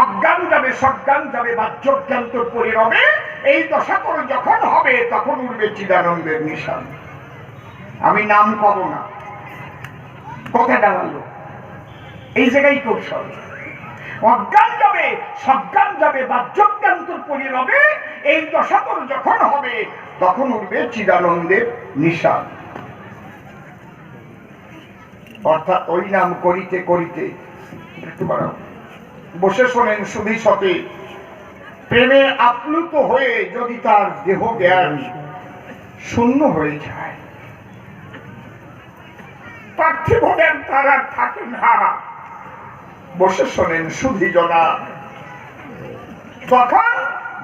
অজ্ঞান যাবে, সজ্ঞান যাবে, বাহ্যজ্ঞান তোর পরে রবে। এই দশা করে যখন হবে তখন উঠবে চিদানন্দের নিশান। আমি নাম কব না, কথা দাঁড়ালো এই জায়গায় কৌশল। অজ্ঞান যাবে, সজ্ঞান যাবে, বাহ্যজ্ঞান তোর পরে রবে। এই দশা তোর যখন হবে তখন উঠবে চিদানন্দের নিশান। অর্থাৎ ওই নাম করিতে করিতে বসে শোনেন শুধু সতে, প্রেমে আপ্লুত হয়ে যদি তার দেহ জ্ঞান শূন্য হয়ে যায়, পার্থিব জ্ঞান তার আর থাকে না। বসে শোনেন শুধু জনা, তখন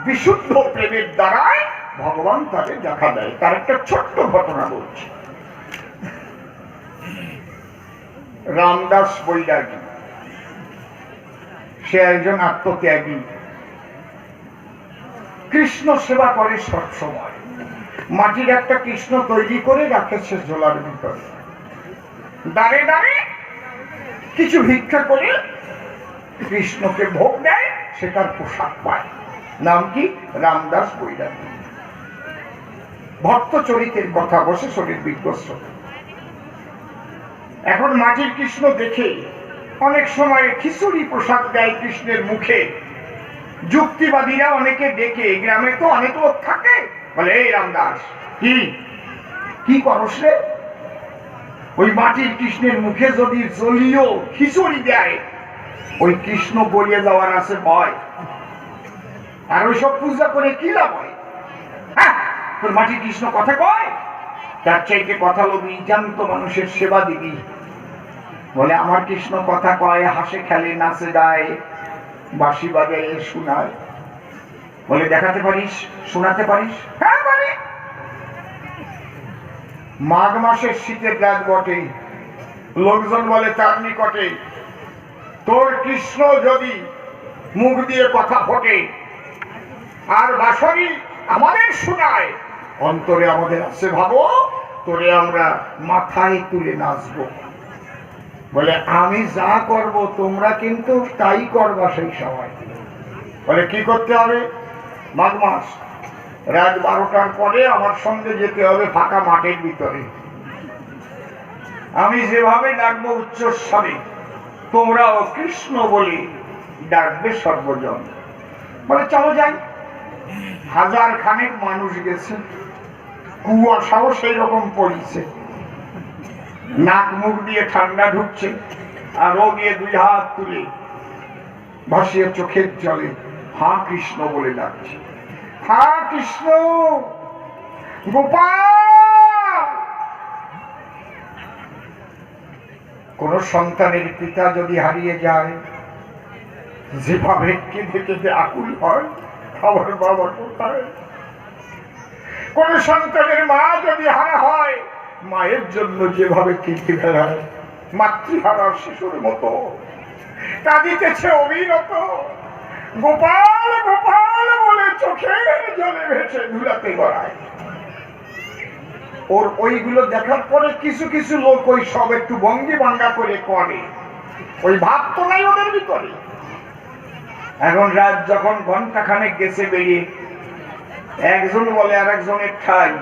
বিশুদ্ধ প্রেমের দ্বারায় ভগবান তাকে দেখা দেয়। তার একটা ছোট্ট ঘটনা বলছি। রামদাস বৈরাগী, সে একজন আত্মত্যাগী, কৃষ্ণ সেবা করে সবসময়। মাটির একটা কৃষ্ণ তৈরি করে রাখেছে ঝোলার ভিতরে, দাঁড়ে দাঁড়ে কিছু ভিক্ষা করে কৃষ্ণকে ভোগ দেয়, সে তার পোশাক পায়। নাম কি? রামদাস বৈরাগী। ভক্ত চরিত্রের কথা বসে শরীর বিগ্রস্ত। এখন মাটির কৃষ্ণ দেখে অনেক সময় খিচুড়ি প্রসাদ দেয় কৃষ্ণের মুখে। যুক্তিবাদীরা অনেকে ডেকে, গ্রামে তো অনেক লোক থাকে, বলে এই রামদাস কি কি করস রে? ওই মাটির কৃষ্ণের মুখে যদি জলীয় খিচুড়ি দেয় ওই কৃষ্ণ গলিয়ে যাওয়ার আছে ভয়, আর ওইসব পূজা করে কি লাভ হয়? হ্যাঁ, তোর মাটির কৃষ্ণ কথা কয়, তার চাইতে কথা লবি জান্ত মানুষের সেবা দিবি। বলে আমার কৃষ্ণ কথা কয়, হাসে খেলে নাচে গায় বাঁশি বাজায় শোনায়। বলে দেখাতে পারিস, শোনাতে পারিস? হ্যাঁ পারি। মাঘ মাসের শীতের রাত বটে, লোকজন বলে তার নিকটে তোর কৃষ্ণ যদি মুখ দিয়ে কথা ফোটে আর বাঁশরি আমাদের শোনায়, অন্তরে আমাদের আছে ভাবো তোরে আমরা মাথায় তুলে নাচবো। বলে আমি যা করব তোমরা কিন্তু তাই করবা সেই সময়। বলে কি করতে হবে? মাঘ মাস রাত 12টার পরে আমার সঙ্গে যেতে হবে ফাঁকা মাঠের ভিতরে, আমি যেভাবে ডাকবো উচ্চস্বরে তোমরাও কৃষ্ণ বলে ডাকবে সর্বজন। বলে চলো যাই। 1000 খানেক মানুষ গেছে, কুয়াশাও সেই রকম পড়ছে, নাক মুখ দিয়ে ঠান্ডা ঢুকছে, আর ও গিয়ে 2 হাত তুলে ভাসিয়ে চোখের জলে হা কৃষ্ণ বলে ডাকছে, হা কৃষ্ণ গোপাল। কোন সন্তানের পিতা যদি হারিয়ে যায়, যেভাবে কেঁদে কেঁদে আকুল হয় আমার বাবা কোথায়। কোন সন্তানের মা যদি হারা হয়, মায়ের জন্য যেভাবে কেঁদে বেড়ায় মাতৃহারা শিশুর মতো কাঁদিতেছে অবিরত। গোপাল গোপাল বলে চোখের জলে ভেসে ধুলাতে গড়ায়। ওর ওইগুলো দেখার পরে কিছু কিছু লোক ওই সব একটু ভঙ্গি ভাঙ্গা করে করে, ওই ভাব তো নাই ওদের ভিতরে। এখন রাত যখন ঘন্টাখানেক গেছে বেরিয়ে, একজন বলে আর একজনের ঠাই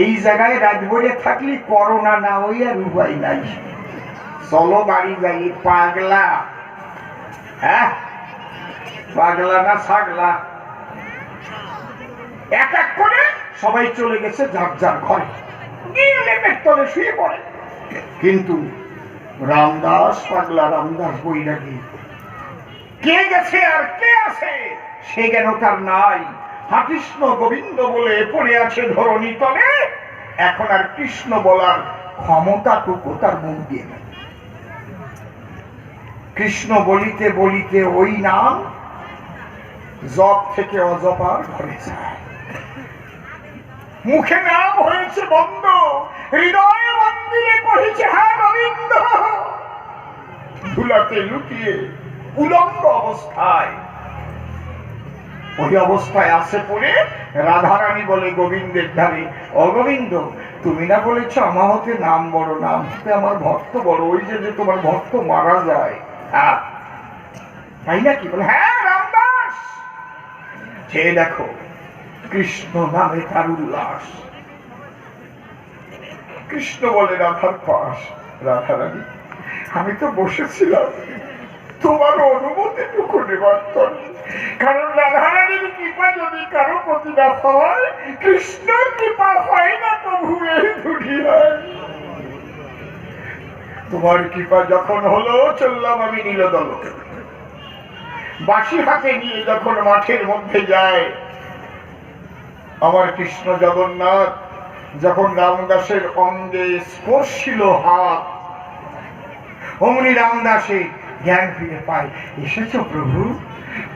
এই জায়গায় রাত ভরে থাকলি করোনা না হই আর উপায় নাই, চলো বাড়ি যাই। পাগলা, হ্যাঁ পাগলা না ছাগলা? এক এক করে সবাই চলে গেছে যার যার ঘরে, তলে শুয়ে পড়ে। কিন্তু রামদাস পাগলা, রামদাস বৈরাগী, কে গেছে আর কে আছে সে জ্ঞান তার নাই। কৃষ্ণ গোবিন্দ বলে পড়ে আছে ধরণী তলে, এখন আর কৃষ্ণ বলার ক্ষমতাটুকু তার মুখ দিয়ে নেই। কৃষ্ণ বলিতে বলিতে ওই নাম জপ থেকে অজপার ঘরে যায়। মুখে নাম হয়েছে বন্ধ, হৃদয়ে মন্দিরে কহেছে হ্যাঁ গোবিন্দ। ধুলাতে লুটিয়ে উলঙ্গ অবস্থায়, ওই অবস্থায় আসে পড়ে রাধারানী বলে গোবিন্দের ধারে, অগোবিন্দ তুমি না বলেছ আমার হতে নাম বড়, নাম হতে আমার ভক্ত বড়, ওই যে যে তোমার ভক্ত মারা যায়, তাই নাকি? বলে হ্যাঁ রামদাস, সে দেখো কৃষ্ণ নামে তার উল্লাস। কৃষ্ণ বলে রাধার পাশ, রাধারানী আমি তো বসেছিলাম তোমার অনুমতিটুকু নেবার জন্য, কারণ রাধারানীর কৃপা যদি কারো প্রতি না হয়, কৃষ্ণের কৃপা হয় না প্রভু এই দুনিয়ায়। তোমার কৃপা যখন হলো চললাম আমি নীলদল, বাঁশি হাতে নিয়ে যখন মাঠের মধ্যে যায় আমার কৃষ্ণ জগন্নাথ, যখন রামদাসের অঙ্গে স্পর্শিল হাত, অমনি রামদাসে জ্ঞান ফিরে পায়, এসেছো প্রভু,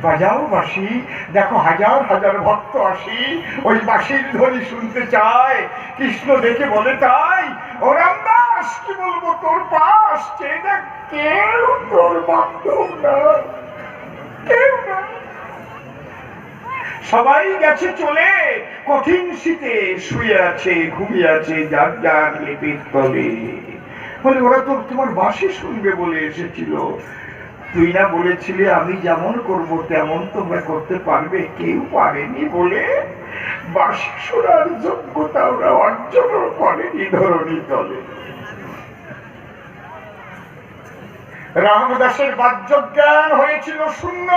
বাজাও বাঁশি, দেখো হাজার হাজার ভক্ত আসি ওই বাঁশির ধ্বনি শুনতে চায়। কৃষ্ণ দেখে বলে তাই, ও রামদাস কি বলবো তোর পাশ, কেউ তোর বান্ধব না, কেউ না, সবাই গেছে চলে, কঠিন শীতে শুয়ে আছে, ঘুমিয়ে আছে যার যার লেপের তলে। বলে ওরা তো তোমার বাঁশি শুনবে বলে এসেছিল, তুই না বলেছিলে আমি যেমন করব তেমন তোমরা করতে পারবে, কেউ পারেনি বলে বাঁশি শোনার যোগ্যতা ওরা অর্জন করেনি ধরণী তলে। রামদাসের বাহ্য জ্ঞান হয়েছিল শূন্য,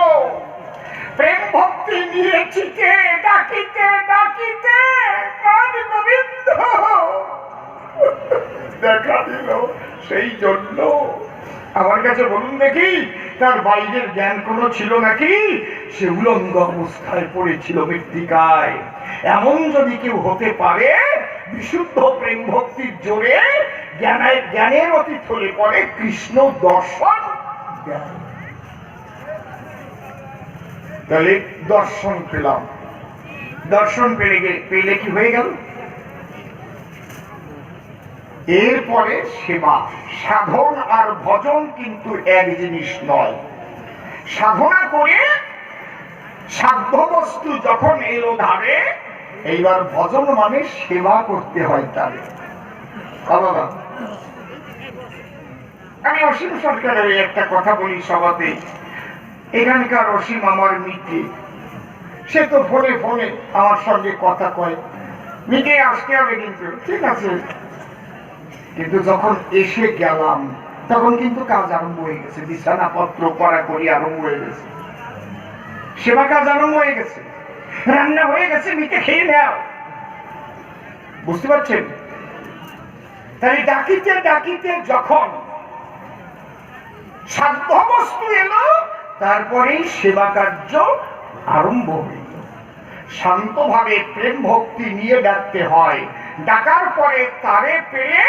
প্রেম ভক্তি নিয়েছিতে ডাকিতে ডাকিতে প্রাণ গোবিন্দ দেখা দিল। সেই জন্য আমার কাছে বলুন দেখি, তার বাইরের জ্ঞান কোনো ছিল নাকি? সে উলঙ্গ অবস্থায় পড়েছিল মৃত্তিকায়। এমন যদি কেউ হতে পারে বিশুদ্ধ প্রেম ভক্তির জোরে জ্ঞানের অতীত হলে পরে কৃষ্ণ দর্শন দেয়। তাহলে দর্শন পেলাম, দর্শন পেলে কি হয়ে গেল? এরপরে সেবা। সাধন আর ভজন কিন্তু এক জিনিস নয়। সাধনা করে সাধ্য বস্তু যখন এলো ধারে, এইবার ভজন মানে সেবা করতে হয় তারে। বাবা, আমি অসীম সরকারের একটা কথা বলি সভাতে। এখানকার অসীম আমার মিটে, সে তো ফোনে ফোনে আমার সঙ্গে কথা কয়, মিটে আসতে হবে কিন্তু, ঠিক আছে। কিন্তু যখন এসে গেলাম তখন কিন্তু কাজ আরম্ভ হয়ে গেছে, বিছানাপত্র কড়াকড়ি আরম্ভ হয়ে গেছে, সেবা কাজ আরম্ভ হয়ে গেছে, রান্না হয়ে গেছে, মিটে খেয়ে নাও। বুঝতে পারছেন? তাই ডাকিতে ডাকিতে যখন সাধ্য বস্তু এলো, তারপরেই সেবা কার্য আরম্ভ হইল। শান্তভাবে প্রেম ভক্তি নিয়ে ডাকতে হয়, ডাকার পরে তারে পেয়ে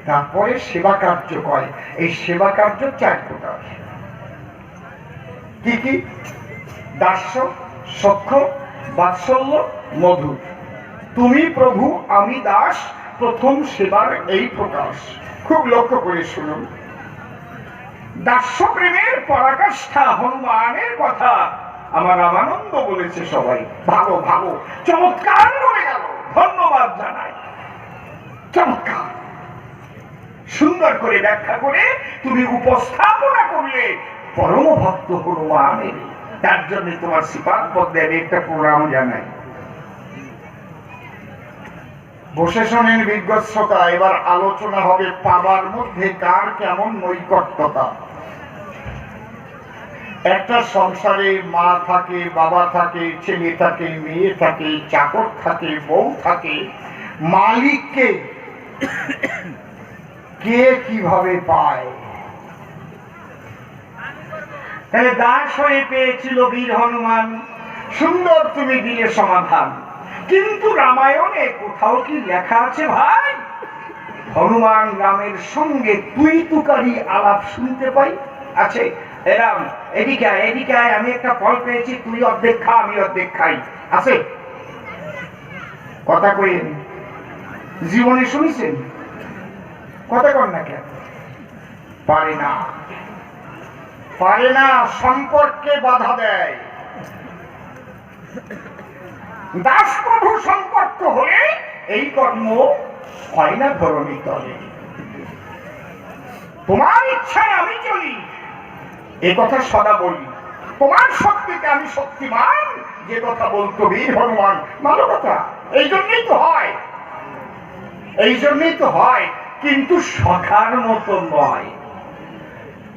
তারপরে সেবা কার্য করে। এই সেবা কার্য 4 প্রকার। কি কি? দাস্য, সখ্য, বাৎসল্য, মধুর। তুমি প্রভু আমি দাস, প্রথম সেবার এই প্রকাশ। খুব লক্ষ্য করে শুনুন। দাস্য প্রেমের পরাকাষ্ঠা হনুমানের কথা আমার রামানন্দ বলেছে। সবাই ভালো ভালো চমৎকার বলে গেল, ধন্যবাদ জানাই। চমৎকার সুন্দর করে ব্যাখ্যা করে তুমি উপস্থাপনা করলে পরম ভক্ত হনুমানের। তার জন্য তোমার সিপাত পদ্মে একটা প্রণাম জানাই। বসে শোনেন বিজ্ঞ শ্রোতা, এবার আলোচনা হবে পাবার মধ্যে কার কেমন নৈকট্যতা। একটা সংসারে মা থাকে, বাবা থাকে, ছেলে থাকে, মেয়ে থাকে, চাকর থাকে, বউ থাকে। মালিককে কে কিভাবে পায়? তাহলে দাস হয়ে পেয়েছিল বীর হনুমান। সুন্দর তুমি দিলে সমাধান। কিন্তু রামায়ণে কোথাও কি লেখা আছে ভাই হনুমান রামের সঙ্গে তুই তুকারি আলাপ শুনতে পাই? আছে? এরাম এদিকে আয়, এদিকে আয়, আমি একটা ফল পেয়েছি, তুই অর্ধেক খা, আমি অর্ধেক খাই। আছে? কথা কইেন, জীবনে শুনেছেন? কথা কর না কেন? পারে না, পারে না, সম্পর্কে বাধা দেয়। দাস প্রভু সম্পর্ক হলে এই কর্ম হয় না ধরণী তলে। তোমার ইচ্ছায় আমি চলি, এ কথা সদা বলি। তোমার শক্তিতে আমি শক্তিমান, যে কথা বলতো বীর হনুমান। ভালো কথা, এই জন্যই তো হয়, এই জন্যই তো হয়। কিন্তু সখার মতো নয়।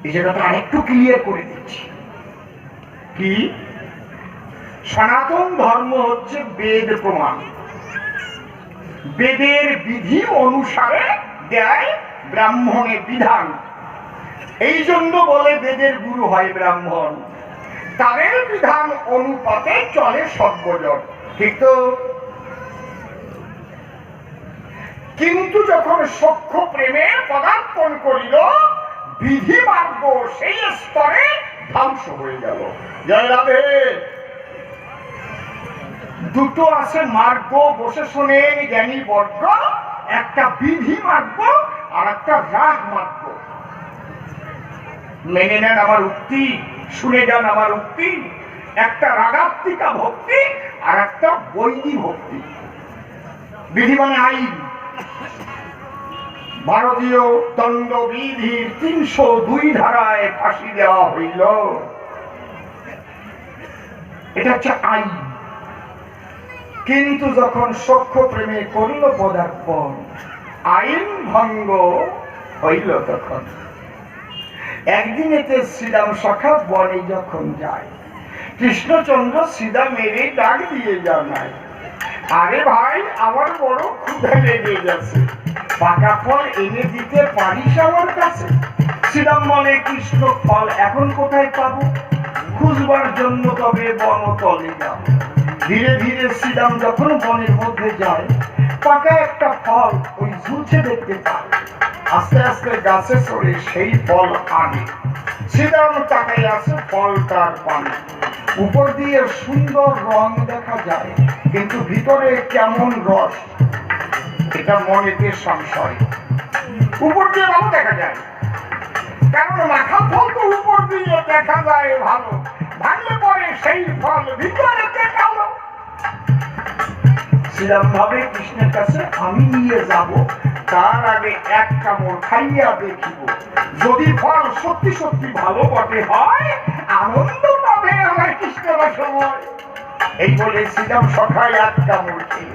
এই জায়গাটা আরেকটু ক্লিয়ার করে দিচ্ছি। কি? সনাতন ধর্ম হচ্ছে বেদ প্রমাণ। বেদের বিধি অনুসারে দেয় ব্রাহ্মণের বিধান। এই জন্য বলে বেদের গুরু হয় ব্রাহ্মণ। তাদের বিধান অনুপাতে চলে সর্বজন। ঠিক তো? কিন্তু যখন সখ্য প্রেমে পদার্পণ করিল, বিধি মার্গ সেই স্তরে ধ্বংস হয়ে গেল। জয় রাধে। দুটো আছে মার্গ, বসে শোনেন জ্ঞানী বর্গ। একটা বিধি মার্গ আর একটা রাগ মার্গ। মেনে নেন আমার উক্তি, শুনে যান আমার উক্তি। একটা রাগাত্মিকা ভক্তি আর একটা বৈধি ভক্তি। বিধি মানে আইন। ভারতীয় দণ্ডবিধির 302 ধারায় ফাঁসি দেওয়া হইল। এটা হচ্ছে আইন। কিন্তু যখন সখ্য প্রেমে করল পদার্পণ, আইন ভঙ্গ হইল। তখন একদিনেতে শ্রীরাম সখা বনে যখন যায়, কৃষ্ণচন্দ্র সিধা মেরে ডাক দিয়ে জানায়, আরে ভাই আমার বড় ক্ষুধা লেগে গেছে, পাকা ফল এনে দিতে পারিস আমার কাছে? শ্রীরাম বলে, কৃষ্ণ ফল এখন কোথায় পাবো? খুঁজবার জন্য তবে বনতলে যাব। ধীরে ধীরে শ্রীরাম যখন বনের মধ্যে যায়, পাকা একটা ফল ওই ঝুলছে দেখতে পায়। আস্তে আস্তে গাছে চড়ে সেই ফল আনে। শ্রীরাম তাকাই আছে ফলটার পানে। উপর দিয়ে সুন্দর রং দেখা যায়, কিন্তু ভিতরে কেমন রস, এটা মনেতে সংশয়। উপর দিয়ে ভালো দেখা যায়, কারণ মাখা ফল তো উপর দিয়ে দেখা যায় ভালো, ভাঙলে পরে সেই ফল ভিতরে দেখালো। শ্রীরাম ভাবে, কৃষ্ণের কাছে আমি নিয়ে যাব, তার আগে এক কামড় খাইয়া দেখিব, যদি ফল সত্যি সত্যি ভালো বটে হয়, আনন্দ পাবে আমার কৃষ্ণের সময়। এই বলে শ্রীরাম সখায় এক কামড় খেল।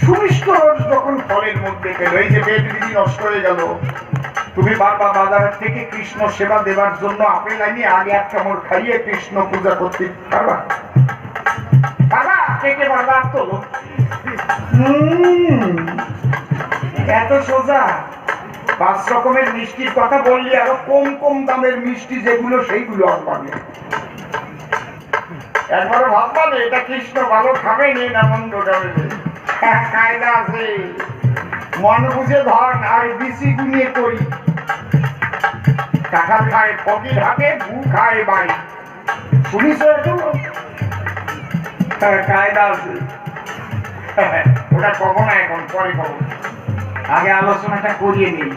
সুমিষ্ট রস যখন ফলের মধ্যে পেল, এই যে বেদ বিধি নষ্ট হয়ে গেল, তুমি বারবার বাজারের থেকে কৃষ্ণ সেবা দেবার জন্য আপেল আনি আগে এক কামড় খাইয়ে কৃষ্ণ পূজা করতে পারবা? বাবা কেটে বারবার তোলো, এত সোজা। 5 রকমের মিষ্টির কথা বললি, আরো কম কম দামের মিষ্টি যেগুলো সেইগুলো আনবানে। একবার ভাববানে এটা কৃষ্ণ ভালো খাবে না মন্দ খাবে, কায়দা আছে। মন বুঝে ধন আর বিসি গুনিয়ে করি। টাকা খায় ফকির হাতে, গু খায় বাড়ি। শুনিস কায়দা আছে, ওটা কব না, এখন পরে কব। আগে আলোচনাটা করিয়ে নেই,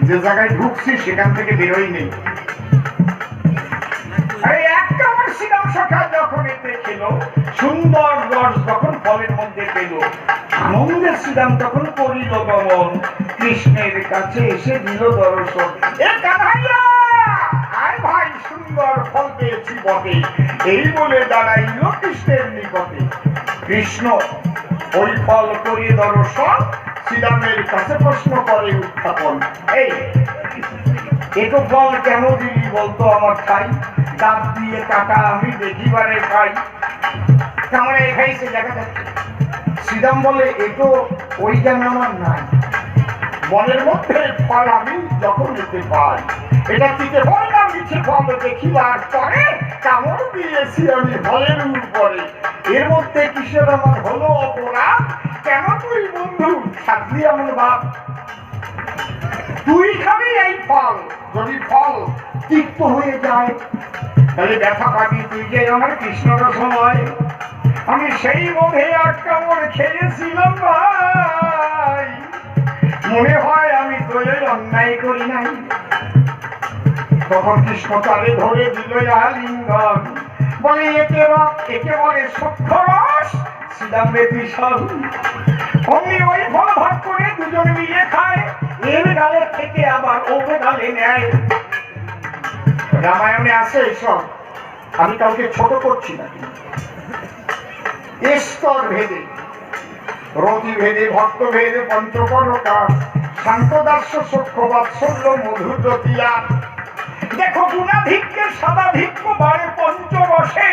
যে জায়গায় ঢুকছি সেখান থেকে বেরোই নেই। একটা আমার শ্রীরাম সখা যখন এতে খেল, সুন্দর রস যখন ফলের মধ্যে পেল, আনন্দের শ্রীরাম তখন করিল গমন, কৃষ্ণের কাছে এসে দিল দর্শন। এ কানাইয়া, আয় ভাই সুন্দর ফল পেয়েছি বটে, এই বলে দাঁড়াইল কৃষ্ণের নিকটে। কৃষ্ণ ওই ফল করিয়ে দর্শন, শ্রীরামের কাছে প্রশ্ন করে উত্থাপন, এই এত ফল কেন দিলি বলতো আমার খাই? দাঁত দিয়ে কাটা আমি দেখিবারে পাই। কামড়ে খাইছে দেখা যাচ্ছে। শ্রীরাম বলে, এতো ওই জ্ঞান আমার নাই, মনের মধ্যে ফল আমি যখন নিতে পাই, এটা দিতে ফল না মিছে ফল দেখিবার পরে কামড় দিয়েছি আমি ফলের উপরে। এর মধ্যে কিসের আমার হলো অপরাধ? কেন তুই বন্ধু সাথী আমার বাপ? তুই খাবি এই ফল, যদি ফল তিক্ত হয়ে যায় তাহলে ব্যথা পাবি তুই যে আমার কৃষ্ণর সময়। আমি সেই বোধে এক কামড় খেয়েছিলাম ভাই, মনে হয় আমি তোর অন্যায় করি নাই। তখন কৃষ্ণ তারে ধরে দিল আলিঙ্গন, বলে একে বলে সূক্ষ্ম রস, শ্রীরাম ভীষণ। অমনি ওই ফল ভাগ করে দুজন মিলে খায়, এর গালের থেকে আবার ওর গালে নেয়। রামায়ণে আছে এসব, আমি কাউকে ছোট করছি না। স্তর ভেদে, রতি ভেদে, ভক্ত ভেদে, পঞ্চকরকার, শান্তদাস্য সূক্ষ্ম বাৎসল্য মধুর রতিয়া। দেখো গুণাধিক্যের সাদাধিক্য বাড়ে পঞ্চরসে,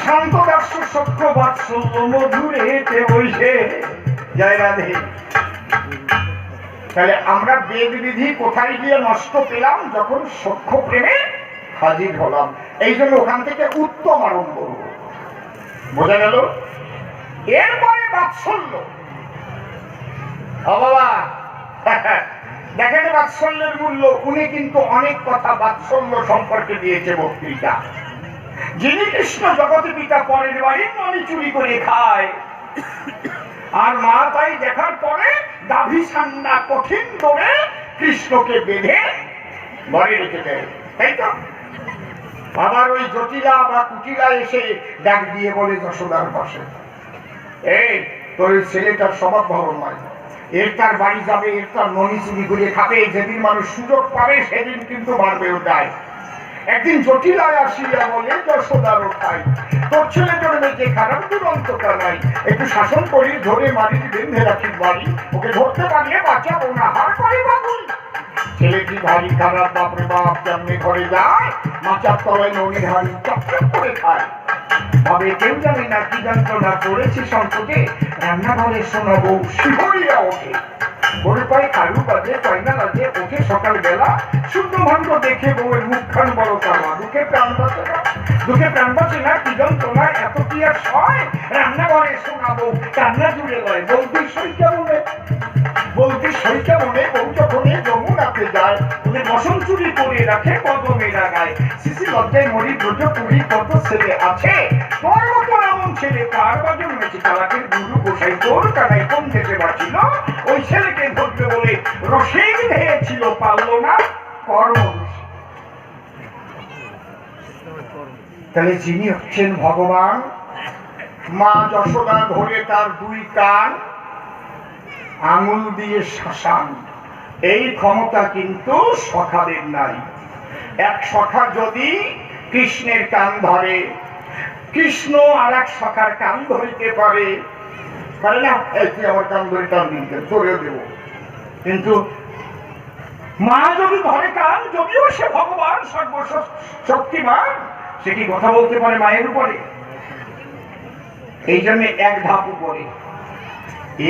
শান্তদাস্য সূক্ষ্ম বাৎসল্য মধুরে এতে বসে। জয় রাধে। তাহলে আমরা বেদ বিধি কোথায় গিয়ে নষ্ট পেলাম? যখন সূক্ষ্ম প্রেমে হাজির হলাম। এই জন্য ওখান থেকে উত্তম আরম্ভ হল। বোঝা গেল? এরপরে বাৎসল্য। বাবা দেখেন বাৎসল্যের মূল্য। উনি কিন্তু অনেক কথা বাৎসল্য সম্পর্কে দিয়েছে বক্তৃতা। যিনি কৃষ্ণ জগতে পিতা, পরের বাড়ির ননি চুরি করে খায়, আর মা তাই দেখার পরে গাভী ঠান্ডা কঠিন দৌড়ে কৃষ্ণকে বেঁধে ঘরে রেখে দেয়, তাই তো? আবার ওই জটিলা বা কুটিলা এসে ডাক দিয়ে বলে যশোদার পাশে, এই তোর ছেলেটার স্বভাব ভালো নয়, এর তার বাড়ি যাবে, এর তার ননি চুরি করে খাবে, যেদিন মানুষ সুযোগ পাবে সেদিন কিন্তু মারবে ওটাই। একদিন জটিলায় আসিয়া বলে যশোদার ওঠাই, তোর ছেলে জন্মেছে খারাপ দুরন্ততা নাই, একটু শাসন করি, ধরে মারি বেঁধে রাখি বাড়ি, ওকে ধরতে পারলে বাঁচাবো না, হার করে বাবুল। ছেলেটি ভারী খারাপ, বাপরে বাপ, কেমনি ঘরে যায়, মাচার তলায় ননির হাড়ি চকচক করে খায়। ভাবে কেউ জানে না কি যন্ত্রণা করেছে সংকটে, রান্নাঘরে শোনা বউ শিহরিয়া ওঠে। ভোরে পায়ে কালু বাজে, কয়না বাজে, ওঠে সকালবেলা, শুদ্ধ ভণ্ড দেখে বউয়ের মুখখান বড় কামা। দুঃখে প্রাণ বাঁচে না, দুঃখে প্রাণ বাঁচে না, কি যন্ত্রণা এত কি আর সয়, রান্নাঘরে শোনা বউ কান্না জুড়ে লয়। বলতে সই কেমনে, বলতে সই কেমনে, বউ যখন যমুনাতে যায়, ওদের বসন চুরি করে রাখে কদমেরা গায়। শিশি লজ্জায় মরি ব্রজ পুরী, কত ছেলে আছে তোর মতো এমন ছেলে, কার বা জন্মেছে চালাকের গুরু গোসাই, তোর কানাই কোন দেশে বাঁচিল, ওই ছেলেকে ধরবে বলে রসিক হয়েছিল, পারল না কর্ম। তাহলে যিনি হচ্ছেন ভগবান, মা যশোদা ধরে তার দুই কান আঙুল দিয়ে শাসান, এই ক্ষমতা কিন্তু সখাদের নাই। এক সখা যদি কৃষ্ণের কান ধরে, কৃষ্ণ আর এক সখার কান ধরিতে পারে, পারে না? এই তুই আমার কান ধরে টান দিতে ধরেও দেব। কিন্তু মা যদি ধরে কান, যদিও সে ভগবান সর্বশক্তিমান, সে কি কথা বলতে পারে মায়ের উপরে? এই জন্য এক ধাপ উপরে।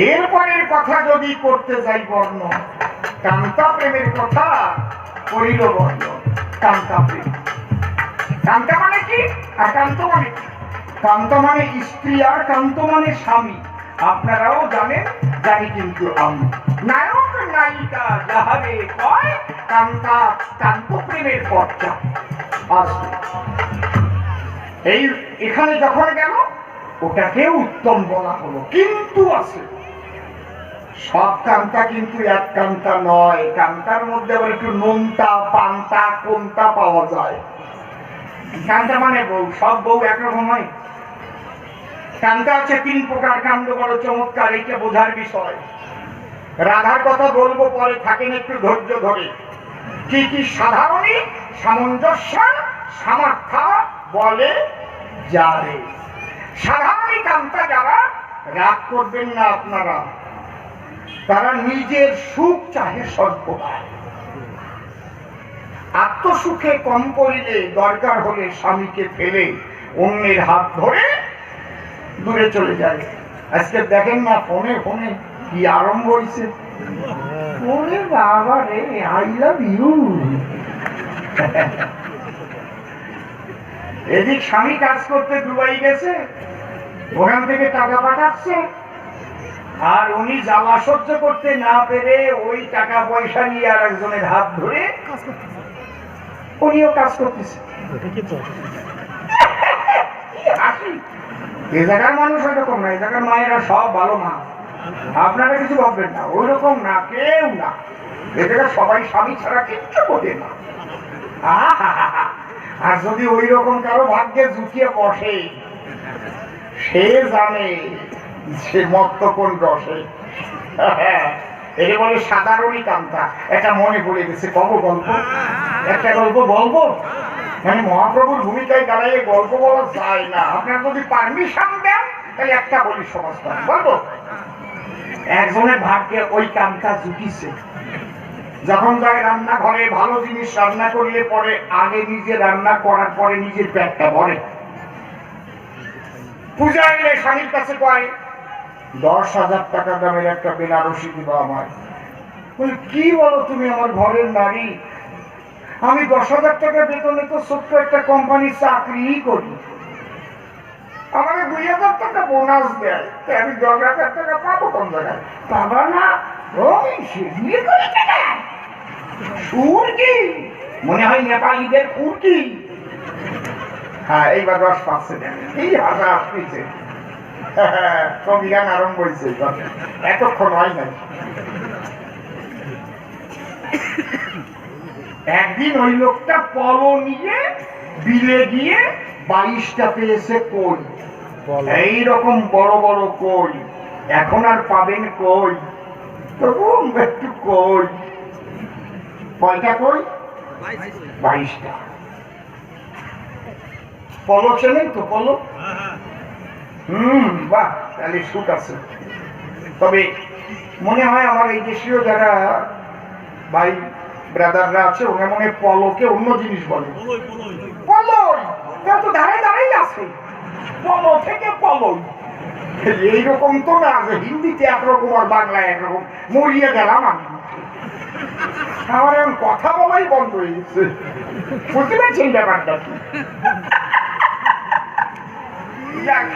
এরপরের কথা যদি করতে যাই বর্ণ, কান্তা প্রেমের কথা করিল বর্ণ। কান্তা প্রেম, কান্তা মানে কি আর কান্ত মানে কি? কান্তা মানে স্ত্রী আর কান্ত মানে স্বামী। আপনারাও জানেন, জানি কিন্তু আমি। নায়ক নায়িকা যাহারে কয়, কান্তা কান্ত প্রেমের পর্চা আসবে। এই এখানে যখন গেল, ওটাকে উত্তম বলা হলো। কিন্তু আছে, সব কান্তা কিন্তু এক কান্তা নয়। কান্তার মধ্যে আবার একটু নোনতা পান্তা কোনটা পাওয়া যায়। কান্তা মানে বউ, সব বউ একরকম হয়। কান্তা আছে তিন প্রকার, কাণ্ড বড় চমৎকার, এটা বোঝার বিষয়। রাধার কথা বলবো পরে, থাকেন একটু ধৈর্য ধরে। কি কি সাধারণী, সামঞ্জস্য, সামর্থ্য বলে যারে। সাধারণী কান্তা যারা, রাগ করবেন না আপনারা, তারা নিজের সুখ চাহে সর্বদা। আত্মসুখে কম করিলে দরকার হলে স্বামীকে ফেলে অন্যের হাত ধরে দূরে চলে যায়। আজকে দেখেন না ফোনে ফোনে কি আরম্ভ হয়েছে, ওরে বাবা রে, আই লাভ ইউ। এদিক স্বামী কাজ করতে দুবাই গেছে, ওখান থেকে টাকা পাঠাচ্ছে, আর উনি জ্বালা সহ্য করতে না পেরে ওই টাকা পয়সা নিয়ে আর একজনের হাত ধরে উনিও কাজ করতেছে। এ জায়গার মানুষ ওইরকম না, এই জায়গার মায়েরা সব ভালো মা, আপনারা কিছু ভাববেন না, ওই রকম না, কেউ না। এ জায়গায় সবাই স্বামী ছাড়া কিচ্ছু বোঝে না। আর যদি ওই রকম কারো ভাগ্যে জুটিয়ে বসে, সে জানে সে মত্ত কোন রসে। এটা বলে সাধারণই কান্তা। এটা মনে পড়ে গেছে, কব গল্প, একটা গল্প বলবো। মানে মহাপ্রভুর ভূমিকায় দাঁড়াইয়ে গল্প বলা যায় না, আপনার যদি পারমিশন দেন তাহলে একটা বলি সমস্যা বলবো। একজনের ভাগ্যে ওই কান্তা জুটিছে, যখন যায় রান্নাঘরে ভালো জিনিস রান্না করলে পরে আগে নিজে রান্না করার পরে নিজের পেটটা ভরে। পূজা এলে স্বামীর কাছে কয় 10,000 টাকা দামের একটা বেনারসি দিবা আমায়। বলে কি বলো তুমি, আমার ঘরের নারী, আমি 10,000 টাকা বেতনে তো ছোট্ট একটা কোম্পানির চাকরি করি, আমাকে 2,000 টাকা বোনাস দেয়, আমি 10,000 টাকা পাবো কোন জায়গায়? পাবা না, বিয়ে করে সুর কি মনে হয় নেপালিদের সুর কি। হ্যাঁ, এইবার রস পাচ্ছে, এই হাসা আসছে, সংবিধান আরম্ভ হয়েছে, এতক্ষণ হয় নাই। একদিন ওই লোকটা পল নিয়ে বিলে গিয়ে 22টা পেয়েছে কই, এইরকম বড় বড় কই। এখন আর পাবেন কই, তবু একটু কই। কয়টা কই? 22টা। পলো চেনেন তো? পলো, বাহ, তাহলে সুখ আছে। তবে মনে হয় আমার এই দেশীয় যারা ভাই ব্রাদাররা আছে, ওরা মনে হয় পলকে অন্য জিনিস বলে। পলই তারা তো দাঁড়ায় দাঁড়াই আছে, পল থেকে পলই। এইরকম তো না যে হিন্দিতে একরকম আর বাংলায় একরকম, মরিয়ে গেলাম আমি। আমার এখন কথা বলাই বন্ধ হয়ে গেছে, বুঝতে পারছেন ব্যাপারটা কি? যাক,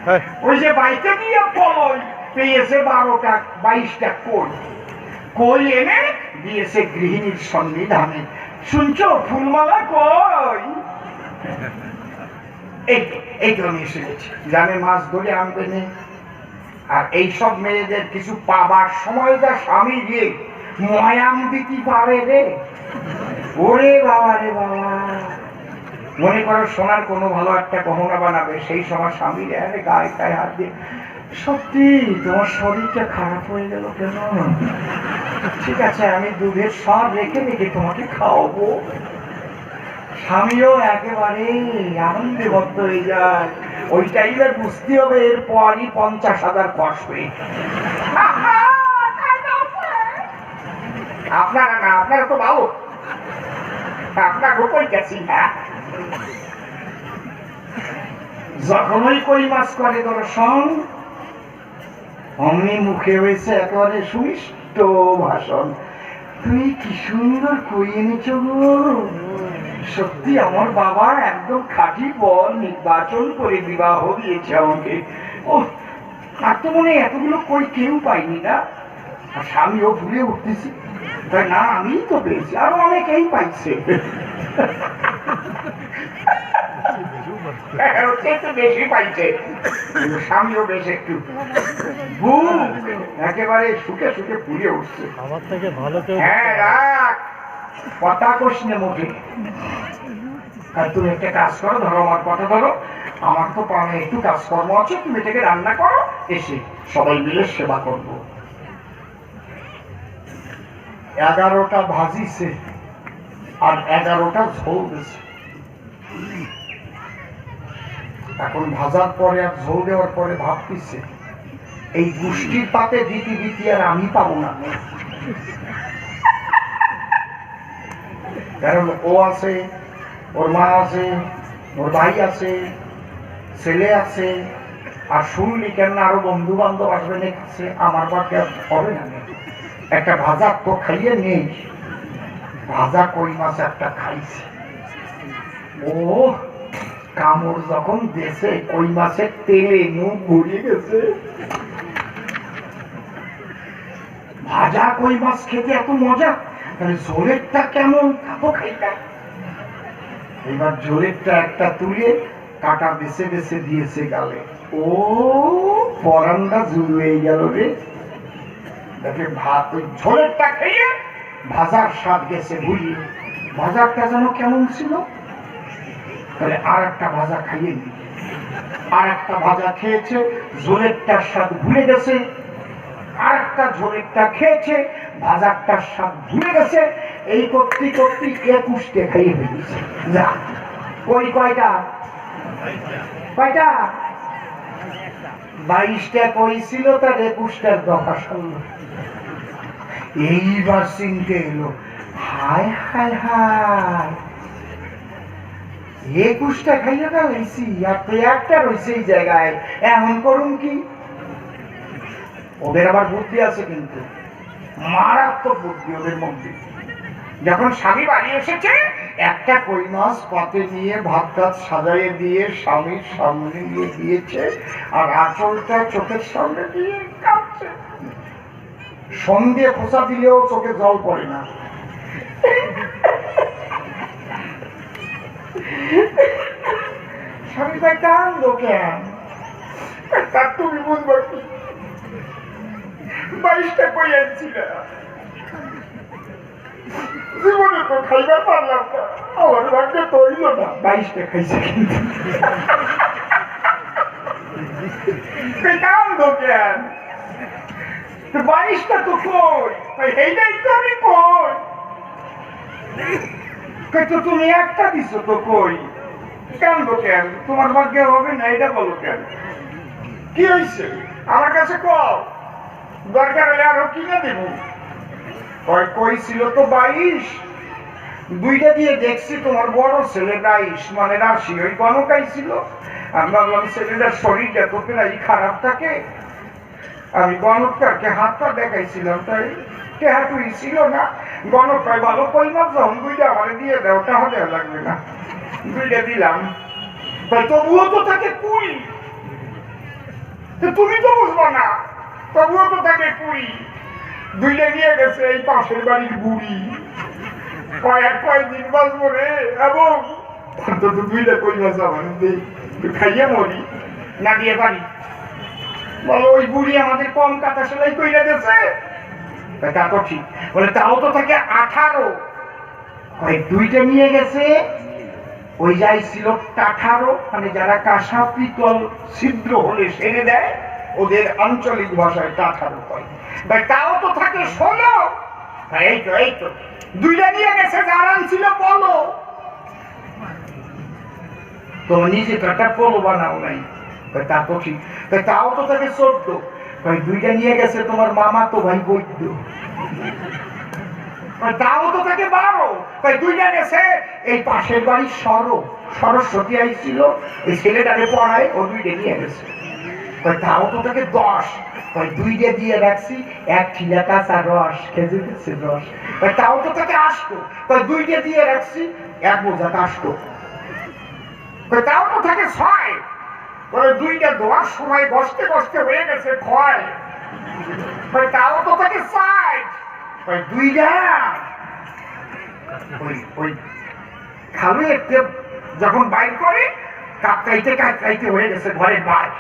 হ্যাঁ, ওই যে বাইকে গিয়ে পলই পেয়েছে 12টা 22টা কই, কই এনে দিয়েছে গৃহিণীর সন্নিধানে। শুনছো ফুলমালা কই? এই তো আমি এসে গেছি, জানে মাছ ধরে আনবে নে। আর এইসব মেয়েদের কিছু পাবার সময় যা স্বামী গিয়ে ময়াম দিতে পারে রে, ওরে বাবা রে বাবা। মনে করো সোনার কোনো ভালো একটা গহনা বানাবে, সেই সময় স্বামী রে গায়ে গায়ে হাত দিয়ে, সত্যি তোমার শরীরটা খারাপ হয়ে গেল কেন? ঠিক আছে, আমি দুধের সর রেখে রেখে তোমাকে খাওয়াবো। স্বামীও একেবারে আনন্দে বদ্ধ হয়ে যায়। ওই টাইমে বুঝতে হবে এরপরই 50,000 কষবে। আপনারা না, আপনারা তো ভালো, আপনার গোপন গেছি না। যখনই কই মাছ করে দর্শন, অমনি মুখে হয়েছে একেবারে সুমিষ্ট ভাষণ। তুই কি সুন্দর কই এনেছো গো, সত্যি আমার বাবা একদম খাঁটি বল নির্বাচন করে বিবাহ দিয়েছে আমাকে। ও, আর তো মনে হয় এতগুলো কই কেউ পাইনি না। আর স্বামীও ভুলে উঠতেছি, তাই না আমি তো পেয়েছি, আরো অনেকেই পাইছে। একটু বেশি পাইছে, স্বামীও বেশ একটু একেবারে সুখে সুখে পুড়ে উঠছে। আমার থেকে ভালো কেউ হ্যাঁ রাখ, কথা কোশনে মুখে। আর তুমি একটা কাজ করো, ধরো আমার কথা ধরো, আমার তো পানে একটু কাজকর্ম আছে, তুমি এটাকে রান্না করো, এসে সবাই মিলে সেবা করবো। 11টা ভাজিছে আর 11টা ঝোল দিছে। এখন ভাজার পরে আর ঝোল দেওয়ার পরে ভাবতেছে এই গুষ্টির পাতে দিতে দিতে আর আমি পাবো না, কারণ ও আছে, ওর মা আছে, ওর ভাই আছে, ছেলে আছে, আর শুনলি কেন আরো বন্ধু বান্ধব আসবে দেখছে, আমার বাকি আর হবে না। একটা ভাজা তো খাইয়ে নেই, ভাজা কই মাছ একটা খাইছে, ও কামড় যখন দেশে কই মাছের তেলে মুখ ঘুরিয়ে গেছে। ভাজা কই মাছ খেতে এত মজা, তাহলে ঝোলেরটা কেমন তা তো খাইতা। এবার ঝোলেরটা একটা তুলে কাটা বেছে বেছে দিয়েছে গালে, ও পরানটা জুড়ে গেল রে। দেখে ভাত ওই ঝোলেরটা খেয়ে ভাজার স্বাদ গেছে ভুলিয়ে, ভাজারটা যেন কেমন ছিল। তাহলে আর একটা ভাজা খাইয়ে নি, আর একটা ভাজা খেয়েছে, ঝোলেরটার স্বাদ ভুলে গেছে। আর একটা ঝোলেরটা খেয়েছে, ভাজারটার স্বাদ ভুলে গেছে। এই করতে করতে 21টে খাইয়ে ফেলেছে। যা কই কয়টা, কয়টা 22টা কই ছিল, তার 21টার দফা শুনল। এইবার চিনতে এলো, হায় হায় হায়, 21টা খাইয়ে ফেলেছি, আর তো একটা রয়েছে এই জায়গায়, এখন করুন কি? ওদের আবার বুদ্ধি আছে, কিন্তু মারাত্মক বুদ্ধি ওদের মধ্যে। যখন স্বামী বাড়ি এসেছে, একটা কই মাছ পাতে নিয়ে ভাত টাত সাজাইয়ে দিয়ে স্বামীর সামনে নিয়ে দিয়েছে, আর আঁচলটা চোখের সামনে দিয়ে কাঁদছে। সন্ধে খোঁচা দিলেও চোখে জল পড়ে না। স্বামী ভাই কান্দো কেন? তার তুমি বুঝবো কি, 22টা কই আনছি না, জীবনে তো খাইবার পারলাম না, আমার ভাগ্যে তো হইল না। 22টা খাইছে, কিন্তু কান্দো কেন? 22টা তো কই, এইটাই তো আমি কই। কিন্তু তুমি একটা দিছো তো কই, কান্দো কেন? তোমার ভাগ্যে হবে না এটা বলো কেন? কি হয়েছে আমার কাছে কও, দরকার হলে আরো কিনে দেব। কই ছিল তো 22, দুইটা দিয়ে দেখছি তোমার বড় ছেলে 22 মানে রাশি ওই গণকাই ছিল। আমি ভাবলাম ছেলেটার শরীরটা তো প্রায় খারাপ থাকে, আমি গণকারকে হাতটা দেখাইছিলাম, তাই টেহাটুই ছিল না। গণকায় ভালো কই মাছ যখন দুইটা আমার দিয়ে দাও, টাকা দেওয়া লাগবে না, দুইটা দিলাম। তাই তবুও তো থাকে 20, তুমি তো বুঝবো না, তবুও তো থাকে 20। দুইটা নিয়ে গেছে এই পাশের বাড়ির বুড়ি, কয়েকদিন বাঁচবো রে, এবং অন্তত দুইটা কই মাছ আমার খাইয়ে মরি না দিয়ে পারি। বলো ওই বুড়ি আমাদের কম কাঁথা সেলাই কইরা দিয়েছে, তা তো ঠিক। বলে তাও তো থাকে 18, দুইটা নিয়ে গেছে। ওই যাই ছিল 18, মানে যারা কাঁসা পিতল ছিদ্র হলে সেরে দেয়, ওদের আঞ্চলিক ভাষায় 18 কয়। ভাই তাও তো থাকে 16। এই তো দুইটা নিয়ে গেছে, যারা ছিল বলো তো নিজে তো একটা পলো বানাও নাই, তা তো ঠিক। তাও তো থাকে 14, দুইটা নিয়ে গেছে তোমার মামা তো ভাই বৈদ্য, তাও তো থাকে 12, দুইটা গেছে এই পাশের বাড়ির সরস্বতী আইছিল, ওই ছেলেটাকে পড়ায়, ও দুইটা নিয়ে গেছে। তাও তো থাকে 10, দুইটা দিয়ে রাখছি, এক ঠিলা কাঁচা রস খেতে দিচ্ছে রস। তাও তো থাকে 8, দুইটা দিয়ে রাখছি, এক বোঝা কাষ্ট। তাও তো থাকে 6, দুইটা দোয়ার সময় বসতে বসতে হয়ে গেছে ক্ষয়। তাও তো থাকে 4, দুইটা ওই খালু একটু যখন বাইর করে কাটকাইতে হয়ে গেছে ঘরের বাইর।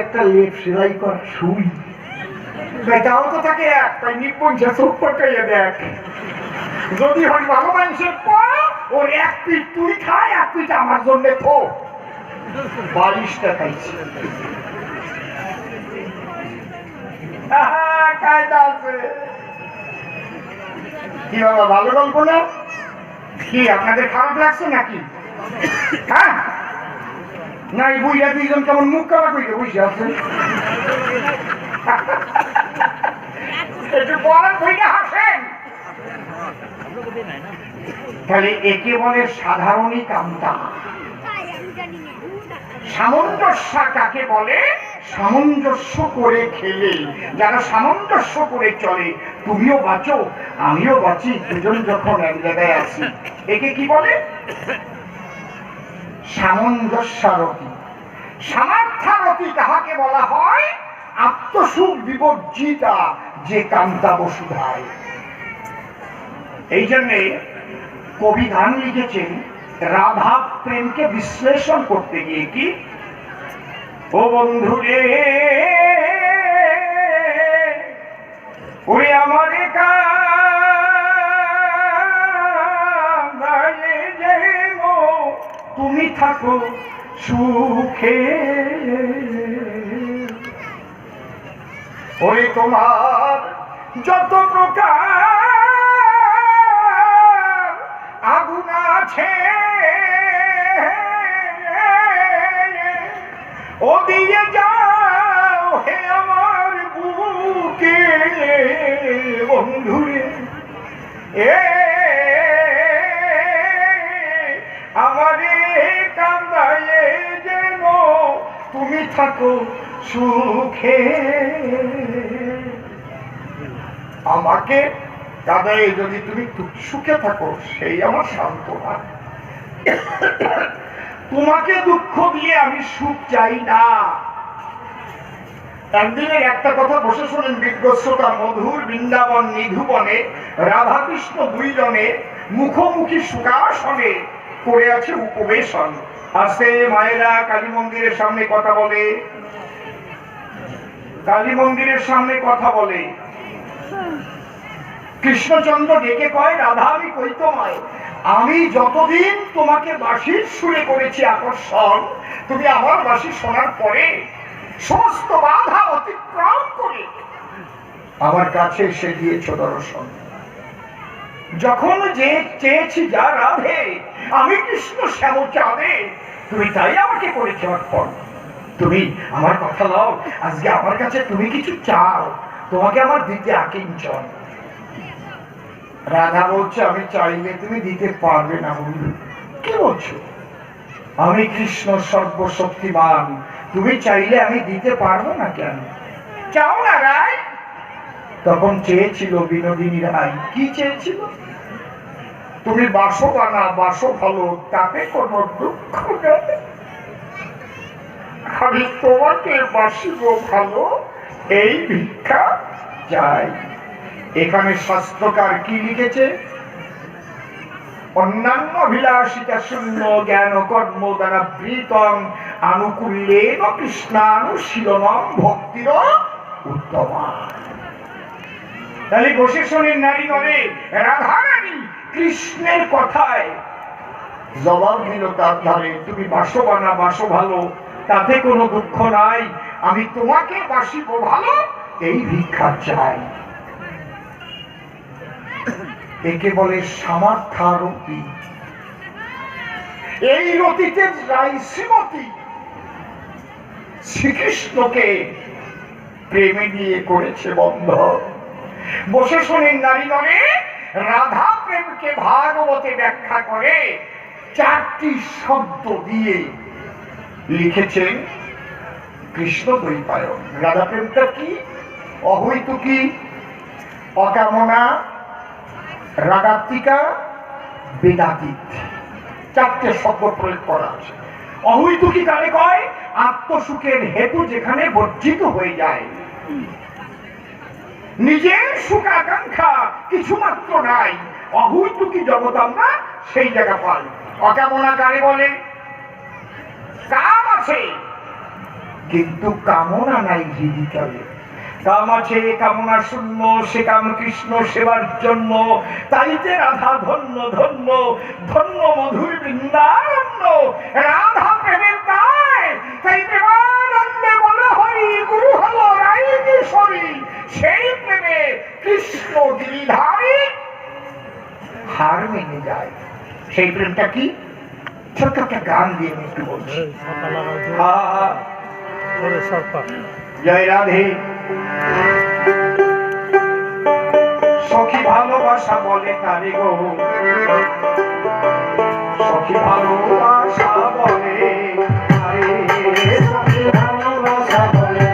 একটা লেপ সেলাই করা সুই, তাও তো থাকে 1, নিপুঞ্জা চোখ পটাইয়া দেখ, যদি হয় ভালো মানুষের পর ওর 1 পিঠ তুই খায়, 1 পিঠ আমার জন্য খো। 22টা খাইছি। কায়দা আছে কি বাবা, ভালো গল্প না? কি আপনাদের খারাপ লাগছে নাকি? হ্যাঁ না, এই বুইরা দুইজন কেমন মুখ কালা কইতে বসে আছে, একটু বলেন বইটা হাসেন। তাহলে একে বলে সাধারণী কামতা। সামঞ্জস্য কাকে বলে? সামঞ্জস্য করে খেলে, যারা সামঞ্জস্য করে চলে, তুমিও বাঁচো আমিও বাঁচি, দুজন যখন এক জায়গায় আছি, একে কি বলে? সামঞ্জস্যারতি। সামার্থারতি কাহাকে বলা হয়? আত্মসুখ বিবর্জিতা যে কান্তা বসুধায়। এই জন্যে কবি গান লিখেছেন, রাধা প্রেমকে বিশ্লেষণ করতে গিয়ে কি, ও বন্ধু রে ওরে আমার কাঁদায়ে যেন তুমি থাকো সুখে, ওরে তোমার যত প্রকার আগুন আছে ও দিয়ে যাও হে আমার বুকে বন্ধুরে, আমারে কান্দায়ে যেন তুমি থাকো সুখে। আমাকে কাঁদায়ে যদি তুমি সুখে থাকো, সেই আমার সান্ত্বনা। তোমাকে দুঃখ দিয়ে আমি সুখ চাই না। একদিনের একটা কথা বসে শোনেন, বিজ্ঞশ্রোতা। মধুর বৃন্দাবন নিধুবনে রাধাকৃষ্ণ দুইজনে মুখোমুখি সুখাসনে করে আছে উপবেশন। আসে মায়েরা কালী মন্দিরের সামনে কথা বলে, কালী মন্দিরের সামনে কথা বলে। কৃষ্ণচন্দ্র ডেকে কয়, রাধা আমি কই তোমায়, আমি যতদিন তোমাকে বাঁশির সুরে করেছি আকর্ষণ, তুমি আমার বাঁশি শোনার পরে সমস্ত বাধা অতিক্রম করে আমার কাছে এসে দিয়েছ দর্শন। যখন যে চেয়েছি যা রাধে, আমি কৃষ্ণ শ্যাম চাঁদে, তুমি তাই আমাকে করেছ অর্পণ। তুমি আমার কথা লও, আজকে আমার কাছে তুমি কিছু চাও, তোমাকে আমার দিতে আকিঞ্চন। রাধা বলছে আমি চাইলে তুমি দিতে পারবে না। বন্ধু কি বলছো? আমি কৃষ্ণ সর্বশক্তিমান, তুমি চাইলে আমি দিতে পারবো না কেন? চাও না রায়? তখন চেয়েছিল বিনোদিনী রায়। কি চেয়েছিল? তুমি বাসো বানা, বাসো ভালো, তাতে কোনো দুঃখ নেই। আমি তোমাকে বাসিব ভালো, এই ভিক্ষা চাই। এখানে শাস্ত্রকার কি লিখেছে? অন্যান্য অভিলাষিতা শূন্য জ্ঞান কর্ম দ্বারা বৃতং আনুকূল্যেন কৃষ্ণানুশীলনং ভক্তির উত্তমা। তাহলে বসে শোনেন নারীগণে, রাধারানী কৃষ্ণের কথায় জবাব দিল তার ধারে, তুমি বাসো বানা, বাসো ভালো, তাতে কোনো দুঃখ নাই, আমি তোমাকে বাসিব ভালো, এই ভিক্ষা চাই। একে বলে সামার্থারতি। এই রতিতে রাই শ্রীমতী শ্রীকৃষ্ণকে প্রেমে দিয়ে করেছে বন্ধ। বসে শোনেন নারীগণে, রাধা প্রেমকে ভাগবতে ব্যাখ্যা করে 4টি শব্দ দিয়ে লিখেছেন কৃষ্ণ দ্বৈপায়ন। রাধা প্রেমটা কি? অহৈতুকী, অকামনা, রাগাত্মিকা, বেদাতীত। 4টে শব্দ প্রয়োগ করা আছে। অহৈতুকী কারে কয়? আত্মসুখের হেতু যেখানে বর্জিত হয়ে যায়, নিজের সুখ আকাঙ্ক্ষা কিছু মাত্র নাই, অহৈতুকী জগৎ আমরা সেই জায়গা পাই। অকামনা কারে বলে? কাম আছে কিন্তু কামনা নাই হৃদিতলে। কাম আছে, কামনা শূন্য, সে কাম কৃষ্ণ সেবার জন্য। তাইতে রাধা ধন্য ধন্য, ধন্য মধুর বৃন্দারণ্য। রাধা প্রেমের দায়, তাই প্রেমানন্দে বলে হরি গুরু হলো রাই কিশোরী। সেই প্রেমে কৃষ্ণ গিরিধারী হার মেনে যায়। সেই প্রেমটা কি? ছোট্ট একটা গান দিয়ে আমি একটু বলছি। জয় রাধে। সখী ভালোবাসা বলে তারে গো, সখী ভালোবাসা বলে তারে, সখী ভালোবাসা বলে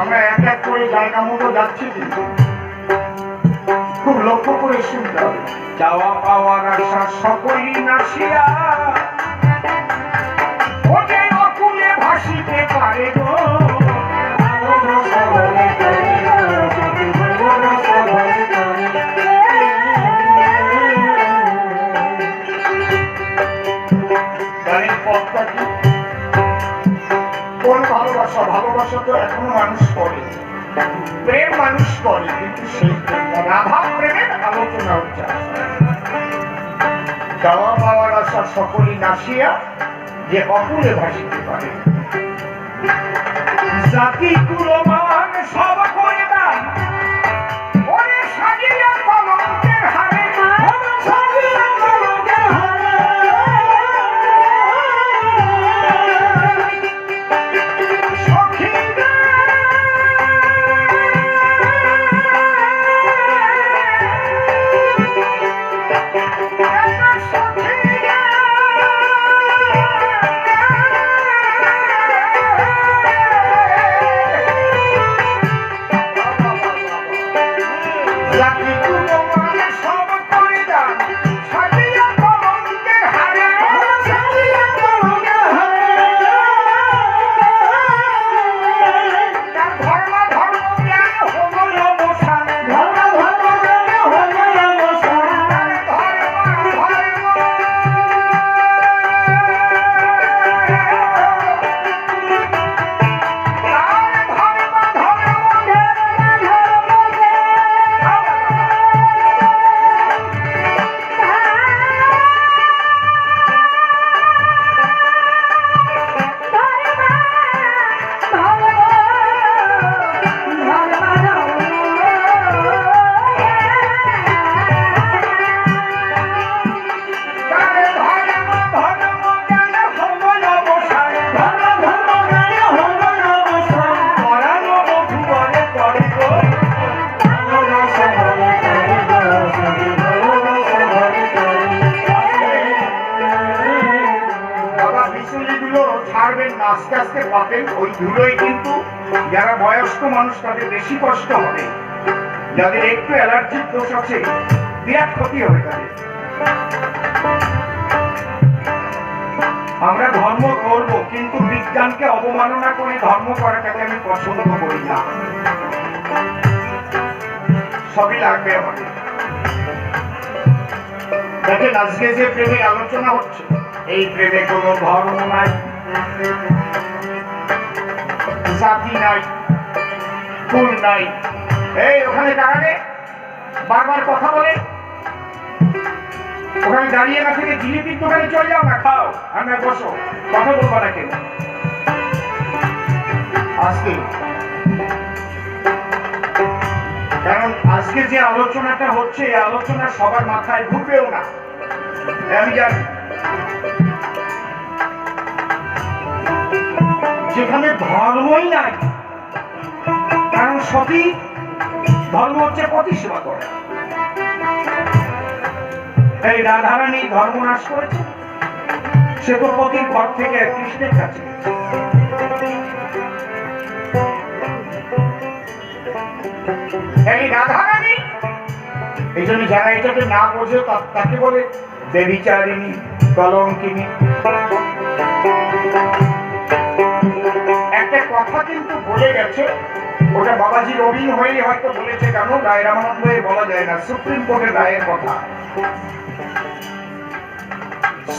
আমরা এক এক করে জায়গা মতো যাচ্ছি, কিন্তু খুব লক্ষ্য করে শুনতে হবে। যাওয়া পাওয়ার আশা সকলই নাশিয়া, ওকে অকুলে ভাসিতে পারে গো। গানের পথটা কি? কোন ভালোবাসা? ভালোবাসা তো এখনো মানুষ করে, প্রেম মানুষ করে, কিন্তু সেই রাধা প্রেমের আলোচনা হচ্ছে। যাওয়া পাওয়ার আশা সকলই নাশিয়া, যে অকুলে ভাসিতে পারে। জাতি কুলমান সব করে দান, ওরে সাজিয়া কলঙ্কের হারে, সাজিয়া কলঙ্কের হারে। পাতেন ওই ধুলোয় কিন্তু যারা বয়স্ক মানুষ তাদের বেশি কষ্ট হবে, যাদের একটু অ্যালার্জির দোষ আছে বিরাট ক্ষতি হবে তাদের। আমরা ধর্ম করব কিন্তু বিজ্ঞানকে অবমাননা করে ধর্ম করাটাকে আমি পছন্দ করি না। সবই লাগবে আমাদের। দেখেন আজকে যে প্রেমের আলোচনা হচ্ছে, এই প্রেমে কোনো ধর্ম নাই, জাতি নাই, কুল নাই। এই ওখানে দাঁড়ালে বারবার কথা বলে, ওখানে দাঁড়িয়ে না থেকে জিলিপির দোকানে চলে যাও না, খাও আর না বসো, কথা বলবো না কেন। আজকে কারণ আজকে যে আলোচনাটা হচ্ছে এই আলোচনা সবার মাথায় ঢুকবেও না, আমি জানি। যেখানে ধর্মই নাই, কারণ সতী ধর্ম হচ্ছে পতি সেবা করা। এই রাধারানী ধর্ম নাশ করেছে, সে তো পতির ঘর থেকে কৃষ্ণের কাছে। এই রাধারানী, এই জন্য যারা এটাকে না বোঝে তাকে বলে দেবীচারিণী, কলঙ্কিনী। একটা কথা কিন্তু বলে গেছে, ওটা বাবাজি রবিন হয়ে হয়তো বলেছে, কেন রায় রামানন্দ বলা যায় না, সুপ্রিম কোর্টের রায়ের কথা।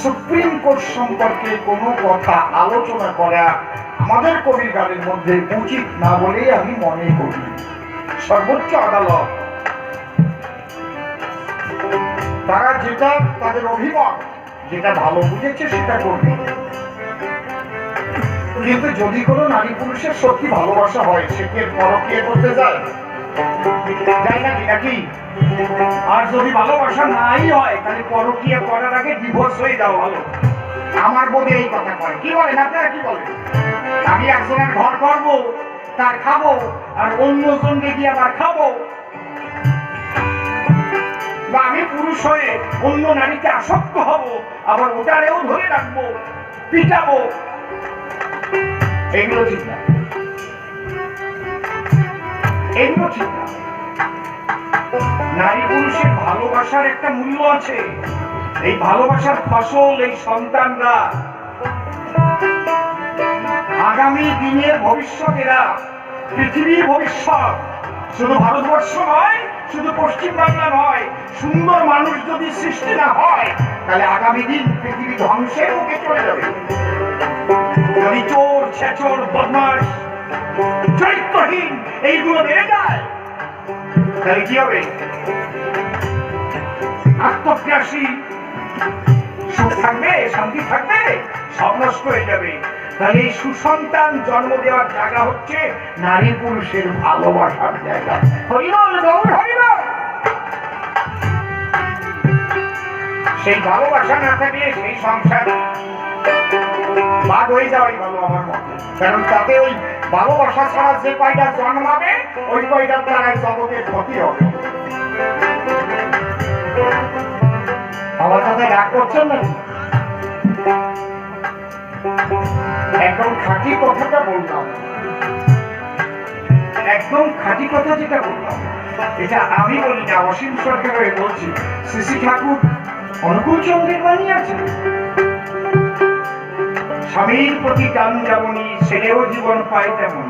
সুপ্রিম কোর্ট সম্পর্কে কোনো কথা আলোচনা করা আমাদের কবির গানের মধ্যে উচিত না বলেই আমি মনে করি। সর্বোচ্চ আদালত তারা যেটা তাদের অভিমত, যেটা ভালো বুঝেছে সেটা করবে। কিন্তু যদি কোনো নারী পুরুষের সত্যি ভালোবাসা হয়, সে কি পরকীয়া করতে যায় নাকি নাকি? আর যদি ভালোবাসা নাই হয় তাহলে পরকীয়া করার আগে ডিভোর্স হয়ে যাওয়া ভালো। আমার বোধে এই কথা কয়। কি বলেন আপনারা, কি বলেন? আমি একজনের ঘর করবো, তার খাবো, আর অন্যজনকে গিয়ে আবার খাবো, বা আমি পুরুষ হয়ে অন্য নারীকে আসক্ত হব, আবার ওটারেও ধরে রাখবো, পিটাবো, এগুলো ঠিক না, এগুলো ঠিক না। নারী পুরুষের ভালোবাসার একটা মূল্য আছে। এই ভালোবাসার ফসল এই সন্তানরা, আগামী দিনের ভবিষ্যৎ, এরা পৃথিবীর ভবিষ্যৎ। শুধু ভারতবর্ষ নয়, শুধু পশ্চিম বাংলা নয়, সুন্দর মানুষ যদি সৃষ্টি না হয় তাহলে আগামী দিন পৃথিবী ধ্বংসের মুখে চলে যাবে। যদি চোর, ছেচর, বদমাশ, চরিত্রহীন এইগুলো বেড়ে যায় তাহলে কি হবে? আত্মপ্রাসী সুখ থাকবে, শান্তি থাকবে, সব নষ্ট হয়ে যাবে। তাহলে এই সুসন্তান জন্ম দেওয়ার জায়গা হচ্ছে নারী পুরুষের ভালোবাসার জায়গা। হরিবল গৌর হরিবল। সেই ভালোবাসা না থাকলে সেই সংসার বাদ হয়ে যাওয়াই ভালো আমার মতে। কারণ তাতে ওই ভালোবাসা ছাড়া যে কয়টা জন্মাবে ওই কয়টার দ্বারা জগতের ক্ষতি হবে। আমার কথা রাগ করছেন নাকি? একদম খাঁটি কথাটা বললাম, একদম খাঁটি কথা যেটা বললাম, এটা আমি বলি না, অসীম সরকার বলছি। শ্রী ঠাকুর অনুকূল চন্দ্রের বাণী আছে, স্বামীর প্রতি টান যেমনই ছেলেও জীবন পায় তেমন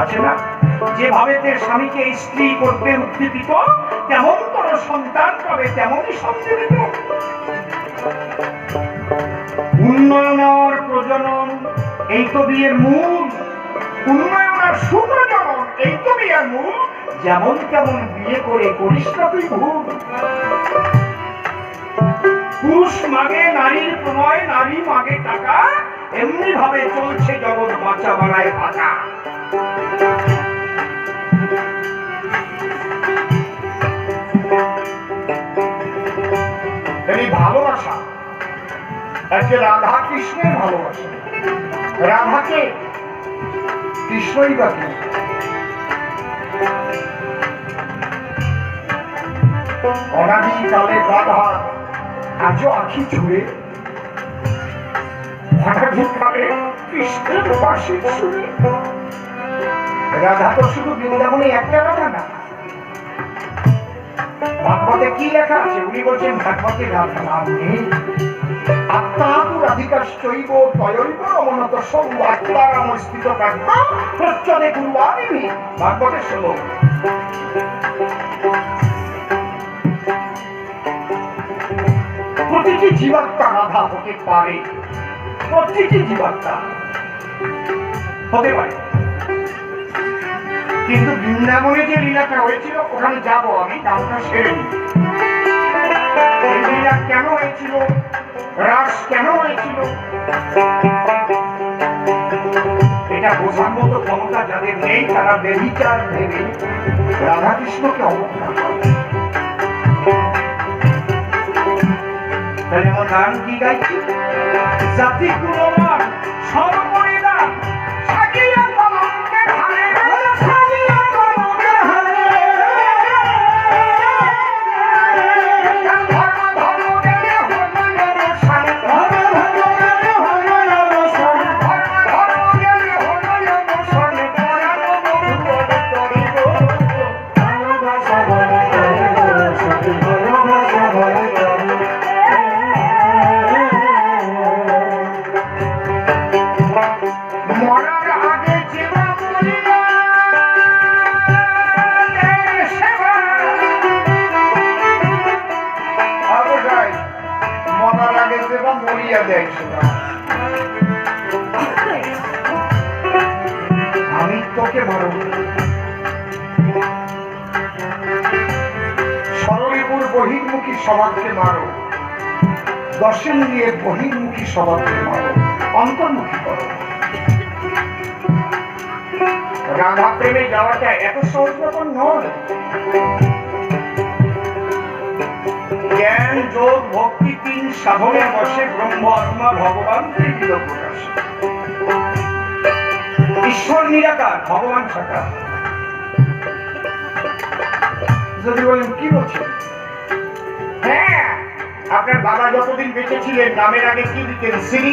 আছে না? যেভাবে তার স্বামীকে স্ত্রী করতে উদ্দীপিত, তেমন তোর সন্তান পাবে তেমনই সম্মিলিত। উন্নয়ন আর প্রজনন এই তো বিয়ের মূল, উন্নয়ন আর সুপ্রজনন এই তো বিয়ের মূল। যেমন তেমন বিয়ে করে করিস না তুই ভুল। পুরুষ মাগে নারীর প্রণয়, নারী মাগে টাকা, এমনি ভাবে চলছে জগৎ বাঁচা বাড়ায় বাঁচা। এই ভালোবাসা আজকে রাধা কৃষ্ণের ভালোবাসা। রাধাকে কৃষ্ণই বা কি? অনাদিকালে রাধা আজও আখি ছুঁড়ে, অনাদিকালে কৃষ্ণের বাঁশির সুরে। রাধা তো শুধু বৃন্দাবনে একটা রাধা না, ভাগবতে কি লেখা আছে? উনি বলছেন ভাগবতে রাধা নাম নেই। আত্মাতু রাধিকাশ্চৈব তয়ৈব রমণত সৌ আত্মারামস্থিত প্রাজ্ঞ প্রচ্ছদে কুর্বাণি। ভাগবতের শ্লোক। প্রতিটি জীবাত্মা রাধা হতে পারে, প্রতিটি জীবাত্মা হতে পারে, কিন্তু বৃন্দাবনে যে লীলাটা হয়েছিল ওখানে যাব আমি, নামটা সেরে নিই। এই লীলা কেন হয়েছিল, রাস কেন হয়েছিল, এটা বোঝার মতো ক্ষমতা যাদের নেই তারা বেবিচার ভেবে রাধাকৃষ্ণকে অবজ্ঞা করে। তাহলে আমার গান কি গাইছি? জাতি গুণবান সর্বপরিণাম সাকিয়া কলঙ্কের হারে, সাকিয়া কলঙ্কের হারে। ধর্ম ধর্ম গেলে হলো অবসান, ধর্ম ধর্ম গেলে হলো অবসান, ধর্ম ধর্ম গেলে হলো অবসান। পরাণ বন্ধুর তরি গো, ভালোবাসা বলে সত্যি ভালোবাসা বলে। মরার আগে যেবা মরিয়া দেয় সেবা, অবশ্যই মরার আগে যেবা মরিয়া দেয় সেবা। আমি তোকে মারব, সরলীপুর বহির্মুখী সমাজকে মারো, দশেন্দ্রিয়ের বহির্মুখী সমাজকে মারো, অন্তর্মুখী করো। রাধা প্রেমে যাওয়াটা এত সহজ ব্যাপার নয়। জ্ঞান যোগ ভক্তি তিন সাধনের বসে ব্রহ্ম আত্মা ভগবান ত্রিবিধ প্রকাশ। ঈশ্বর নিরাকার, ভগবান সাকার। যদি বলেন কি বলছেন? হ্যাঁ, আপনার বাবা যতদিন বেঁচে ছিলেন নামের আগে কি লিখেন? শ্রী।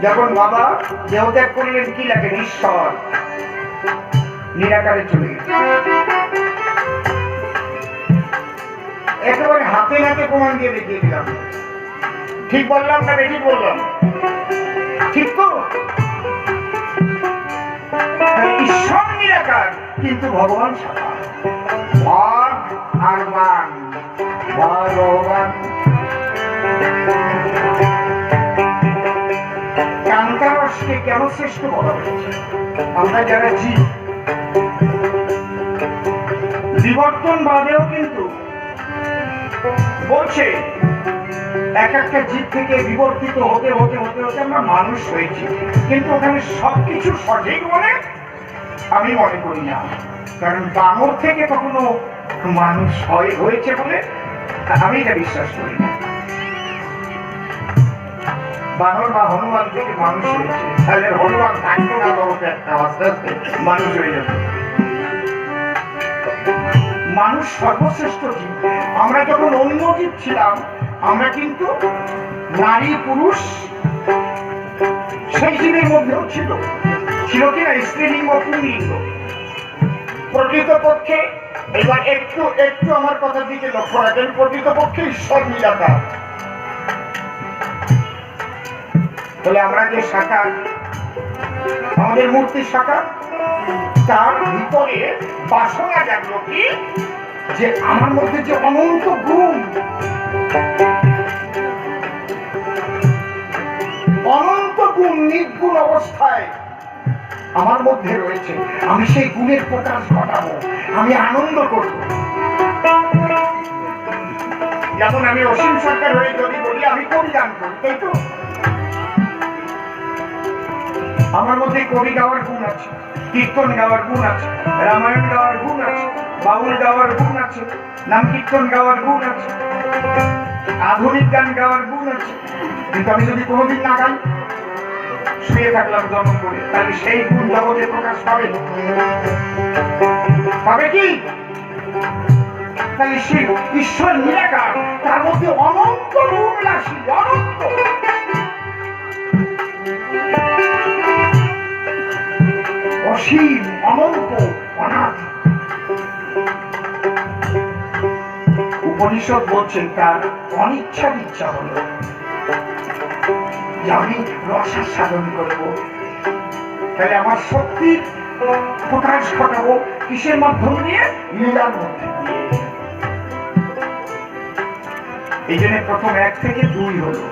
যখন বাবা দেহত্যাগ করলেন কি লেখেন? ঈশ্বর। নিরাকারে চলে গেছে। একেবারে হাতে নাতে প্রমাণ দিয়ে দেখিয়ে দিলাম। ঠিক বললাম না বেঠিক বললাম? ঠিক তো? ঈশ্বর নিরাকার কিন্তু ভগবান সাকার। ভাগ আর মান, ভগবান। কান্তারসকে কেন শ্রেষ্ঠ বলা হয়েছে? আমরা যারা জীব, বিবর্তন বাদেও কিন্তু বলছে এক একটা জীব থেকে বিবর্তিত হতে হতে হতে হতে আমরা মানুষ হয়েছি, কিন্তু ওখানে সবকিছু সঠিক বলে আমি মনে করি না। কারণ বানর থেকে কখনো মানুষ হয়েছে বলে আমি এটা বিশ্বাস করি না। বানর বা হনুমান থেকে মানুষ হয়েছে, তাহলে হনুমান থাকতো না জগতে, একটা আস্তে আস্তে মানুষ হয়ে যাবে। মানুষ সর্বশ্রেষ্ঠ জীব। আমরা যখন অন্য জীব ছিলাম আমরা কিন্তু নারী পুরুষ সেই জীবের মধ্যেও ছিল কিনা স্ত্রীলিঙ্গ পুংলিঙ্গ। প্রকৃতপক্ষে এবার একটু একটু আমার কথার দিকে লক্ষ্য রাখেন, প্রকৃতপক্ষে ঈশ্বর নিরাকার। বলে আমরা যে সাকার, আমাদের মূর্তি সাকার, তার ভিতরে বাসনা জাগলো কি যে আমার মধ্যে যে অনন্ত গুণ, অনন্ত গুণ নির্গুণ অবস্থায় আমার মধ্যে রয়েছে, আমি সেই গুণের প্রকাশ ঘটাবো, আমি আনন্দ করব। যেমন আমি অসীম সরকার হয়ে যদি বলি আমি কবি গান করি, তাই তো? আমার মধ্যে কবি গাওয়ার গুণ আছে, কীর্তন গাওয়ার গুণ আছে, রামায়ণ গাওয়ার গুণ আছে, বাউল গাওয়ার গুণ আছে, নাম কীর্তন গাওয়ার গুণ আছে, আধুনিক গান গাওয়ার গুণ আছে। কিন্তু আমি যদি কোনোদিন না গাই, শুয়ে থাকলাম জন্ম করে, তাহলে সেই গুণ জগতে প্রকাশ পাবে? পাবে কি? তাহলে সে ঈশ্বর নিরাকার, তার মধ্যে অনন্ত গুণ রাশি, অনন্ত। অসীম, অনন্ত, অনাথ। উপনিষদ বলছেন তার অনিচ্ছার ইচ্ছা হলো যে আমি রসার সাধন করব, তাহলে আমার শক্তির প্রকাশ ঘটাবো কিসের মাধ্যম দিয়ে? লীলার মধ্যে দিয়ে। এই জন্য প্রথম 1 থেকে 2 হলো।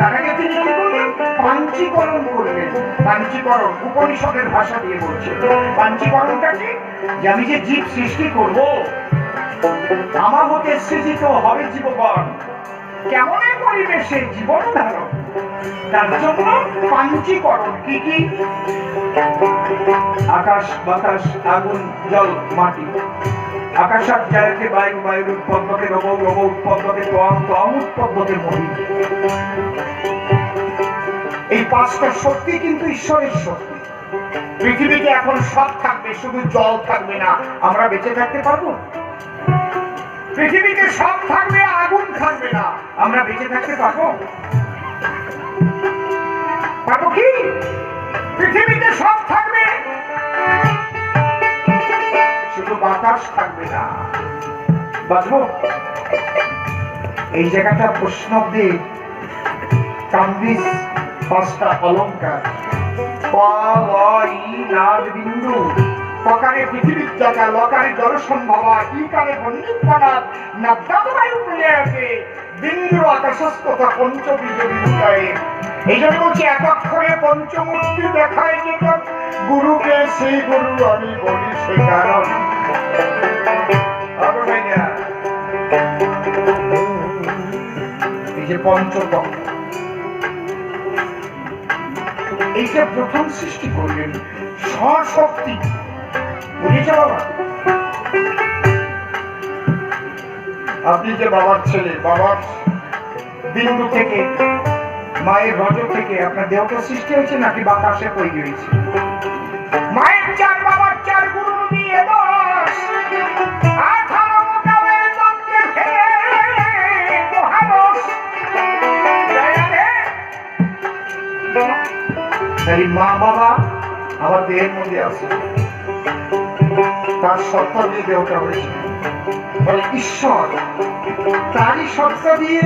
তার আগে তিনি কি করলেন? পাঞ্চীকরণ করলেন। পাঞ্চীকরণ উপনিষদের ভাষা দিয়ে বলছেন। পাঞ্চীকরণটা কি? যে আমি যে জীব সৃষ্টি করব, আমার হতে সৃজিত হবে জীবগণ, কেমন পরিবেশে জীবন ধারণ, তার জন্য পাঞ্চীকরণ। কি কি? আকাশ, বাতাস, আগুন, জল, মাটি। আকাশাত জায়তে বায়ু, বায়ুর উৎপদ্যতে রব, রব উৎপদ্যতে ত্বম, ত্বম উৎপদ্যতে মহি। এই 5টা শক্তি কিন্তু ঈশ্বরের শক্তি। পৃথিবীতে এখন সব থাকবে, শুধু জল থাকবে না। আমরা বেঁচে থাকতে পারবো? পৃথিবীতে সব থাকবে, আগুন থাকবে না। আমরা বেঁচে থাকতে পারবো? পারবো কি? পৃথিবীতে সব থাকবে, শুধু বাতাস থাকবে না। বাঁচবো? এই জায়গাটা বৈষ্ণবদের কান্দিস 5টা অলঙ্কার। ক, ল, ই, নাদ, বিন্দু। ককারে পৃথিবীর জায়গা, লকারে জলসম্ভবা, ইকারে বন্দিত্বনাথ, নাদ্যাত বায়ু প্রলয়াতে, বিন্দুর আকাশস্তথা পঞ্চবীজ বিদ্যায়ে। এই জন্য বলছি এক অক্ষরে পঞ্চমূর্তি দেখায় যেটা গুরুকে, সেই গুরু আমি বলি সে কারণ। এই যে পঞ্চতত্ত্ব, এই যে প্রথম সৃষ্টি করলেন স্বশক্তি। বুঝেছ বাবা? আপনি যে বাবার ছেলে, বাবার বিন্দু থেকে, মায়ের রজ থেকে আপনার দেহটা সৃষ্টি হয়েছে নাকি বাতাসে তৈরি হয়েছে? মায়ের 4, বাবার 4, গুরু দিয়ে 10, 18 মোকাবের তন্ত্রে ফেলে মহারস। তাই মা বাবা আমার দেহের মধ্যে আছে, তার সত্তা দিয়ে দেহটা হয়েছে। বলে ঈশ্বর তারই সত্তা দিয়ে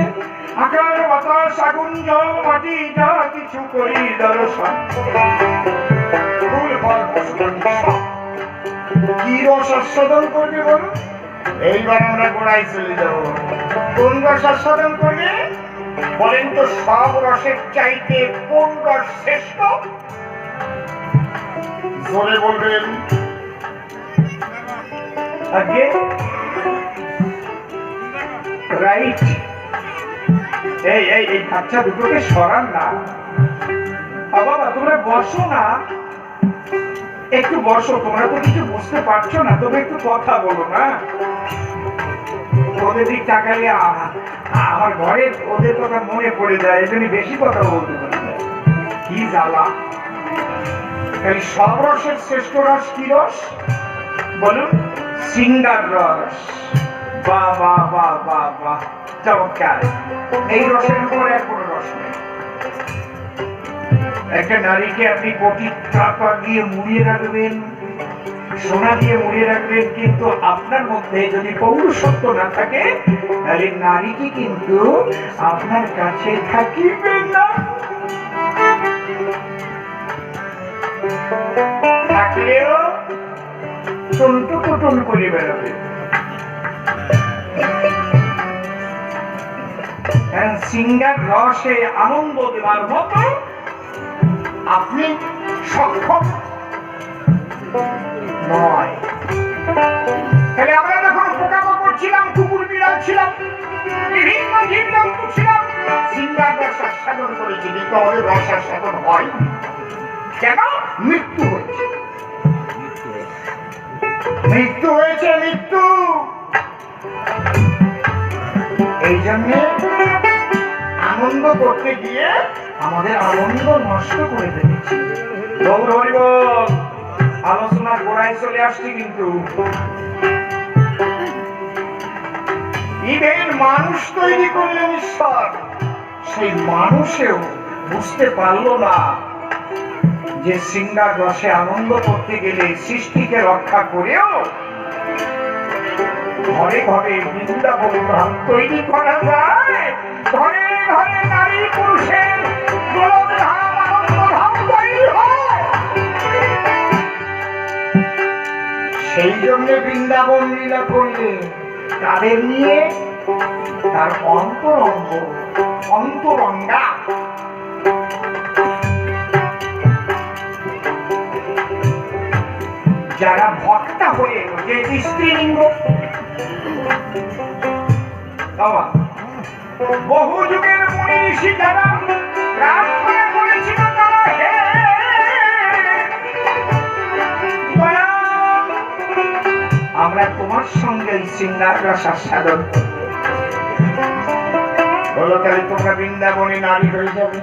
আকার, বাতাস, আগুন, জল, মাটি যা কিছু করি দর্শন। কি রস আস্বাদন করবে বলুন? এইবার আমরা গোড়ায় চলে যাব। কোন রস আস্বাদন করবে বলেন তো? সব রসের চাইতে কোন রস শ্রেষ্ঠ? জোরে বলবেন। আগে রাইট। এই বাচ্চা দুটোকে সরান না। বাবা তোমরা বসো না, একটু বসো। তোমরা তো কিছু বুঝতে পারছো না, তবে একটু কথা বলো না। ওদের দিক তাকালে আমার ঘরে ওদের কথা মনে পড়ে যায়, এই জন্য বেশি কথা বলতে পারি। কি জ্বালা! তাই সব রসের শ্রেষ্ঠ রস কি রস বলুন? সিঙ্গার রস। বাহ বাহ বাহ বাহ বাহ, চমৎকার! এই রসের উপরে আর কোনো রস নেই। একটা নারীকে আপনি কোটি টাকা দিয়ে মুড়িয়ে রাখবেন, সোনা দিয়ে মুড়িয়ে রাখবেন, কিন্তু আপনার মধ্যে যদি পৌরুষত্ব না থাকে, তাহলে নারীটি কিন্তু আপনার কাছে থাকিবে না। থাকলেও টুনটুকুটুন করে বেড়াবে। সিঙ্গার রসে আনন্দ দেওয়ার মতো আপনি সক্ষম নয়। তাহলে আমরা যখন পোকামাকড় ছিলাম, কুকুর বিড়াল ছিলাম, বিভিন্ন জীবজন্তু ছিলাম, সিঙ্গার রস আস্বাদন করেছি, কিন্তু আমাদের রস আস্বাদন হয় কেন? মৃত্যু হয়েছে, মৃত্যু হয়েছে, মৃত্যু। এই জন্য আনন্দ করতে গিয়ে আমাদের আনন্দ নষ্ট করে ফেলেছি। গৌর হরি বল। আলোচনার গোড়ায় চলে আসছি, কিন্তু ইভেন মানুষ তৈরি করলেন ঈশ্বর, সেই মানুষেও বুঝতে পারলো না যে সিঙ্গার রসে আনন্দ করতে গেলে সৃষ্টিকে রক্ষা করেও ঘরে ঘরে বৃন্দাবন ধাম তৈরি করা যায়, ঘরে ঘরে নারী পুরুষের গোলকধাম আনন্দধাম তৈরি হয়। সেই জন্য বৃন্দাবন লীলা করলে তাদের নিয়ে তার অন্তরঙ্গ অন্তরঙ্গা যারা ভক্তা হয়ে যে স্ত্রীলিঙ্গ বহু যুগের মুনি ঋষি যারা প্রার্থনা করেছিল তারা হে দয়াল, আমরা তোমার সঙ্গে সিঙ্গার রস আস্বাদন বলো, তাহলে তোমরা বৃন্দাবনে নারী হয়ে যাবে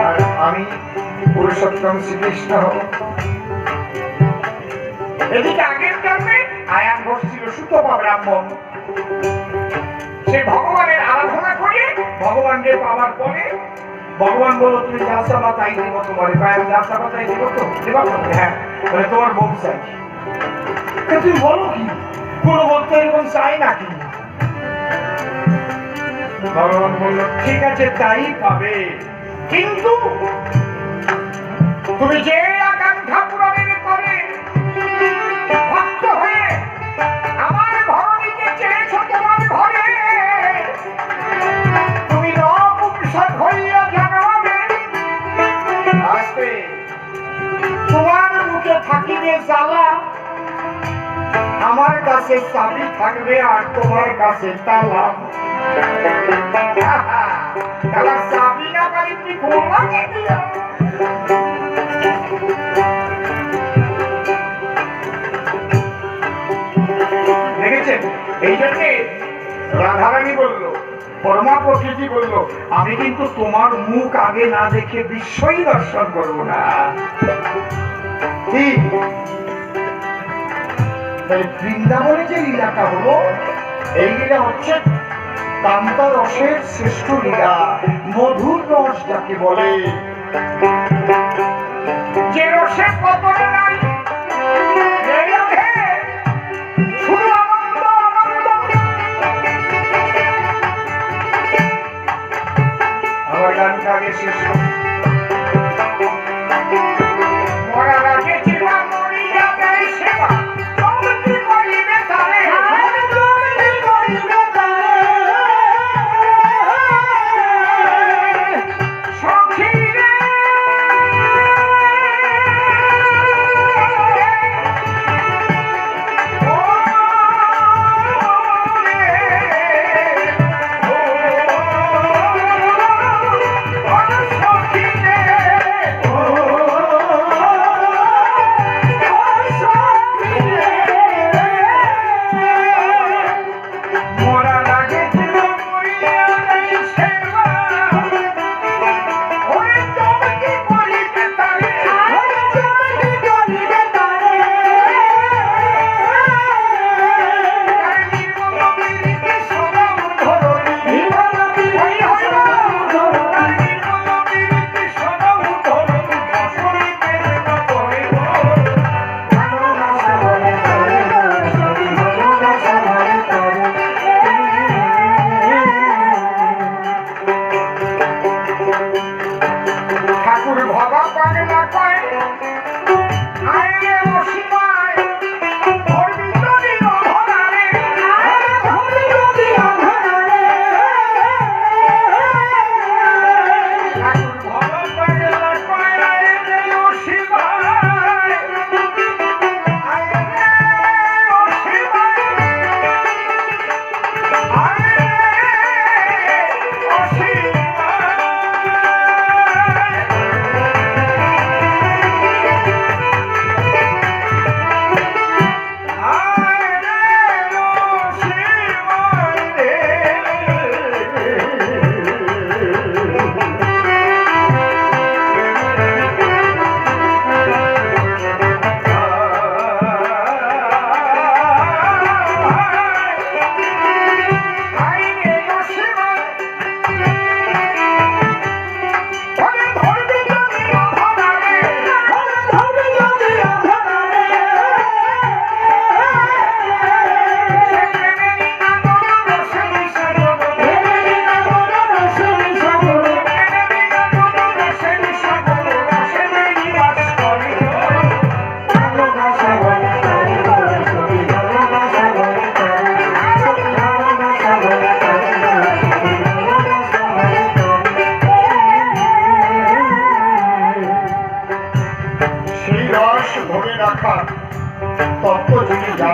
আর আমি পুরুষোত্তম শ্রীকৃষ্ণ হব। এদিকে আগের জন্মে আয়ান ঘোষ ছিল সুতপা ব্রাহ্মণ, সে ভগবানের আরাধনা করে ভগবানকে পাওয়ার পরে ভগবান বলল তুমি যা চাবা তাই দিব তোমার, যা চাবা তাই দিব তো দেবা তো? হ্যাঁ, বলে তোমার বউ চাই। তুমি বলো কি, কোন ভক্ত এরকম চাই নাকি? ভগবান বলল ঠিক আছে তাই পাবে, কিন্তু তুমি যে আকাঙ্ক্ষা পূরণের করে ভক্ত হয়ে আমার ঘরণীকে চেয়েছো তোমার ঘরে, তুমি নপুংসক হইয়া জানাবে আসবে, তোমার মুখে থাকিবে জ্বালা, আমার কাছে চাবি থাকবে আর তোমার কাছে তালা। তালা চাবি না পারি তুমি ঘুমাকে দিও। দেখেছেন, এই জন্যে রাধারানী বলল, পরমা প্রকৃতি বলল, আমি কিন্তু তোমার মুখ আগে না দেখে বিশ্বই দর্শন করবো না। ঠিক বৃন্দাবনে যে লীলাটা হলো, এই লীলা হচ্ছে কান্তা রসের শ্রেষ্ঠ লীলা, মধুর রস যাকে বলে, যে রসের পতন নাই, শুধু আনন্দ আনন্দ। আমার গানটা আগে শেষ মরার আগে ছিলাম মরিয়া দেয় সেবা,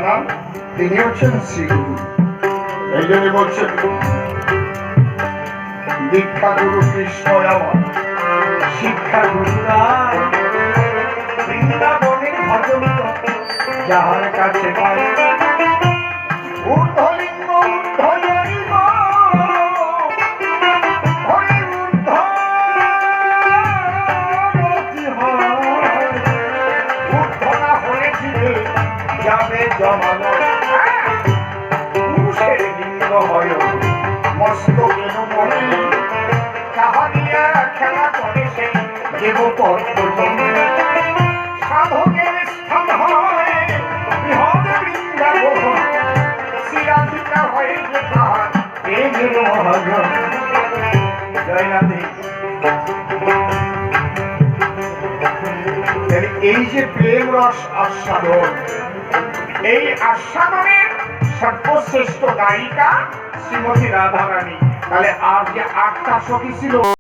জানান তিনি হচ্ছেন শ্রীগুরু। এই জন্য বলছেন দীক্ষা গুরু কৃষ্ণ আমার, শিক্ষা গুরু রায়, বৃন্দাবনের ভজন যাহার কাছে পায়, ঊর্ধ্বলিঙ্গ ঊর্ধ্বলিঙ্গ হরি ঊর্ধ্বমতি হয়, ঊর্ধ্ব না হলে ফিরে যাবে জমানো, পুরুষের লিঙ্গ হয় মস্তকের মনে, তাহারিয়া খেলা করে সেই দেবপদ সাধকের স্থান হয় বৃহৎ বৃন্দাবন, শিরাধিকা হয় যে তাহার প্রেমের মহাজন। জয় রাধে। এই যে প্রেম রস আস্বাদন, এই আস্বাদনের সর্বশ্রেষ্ঠ গায়িকা শ্রীমতী রাধারানী। তাহলে আর যে 8টা সখী ছিল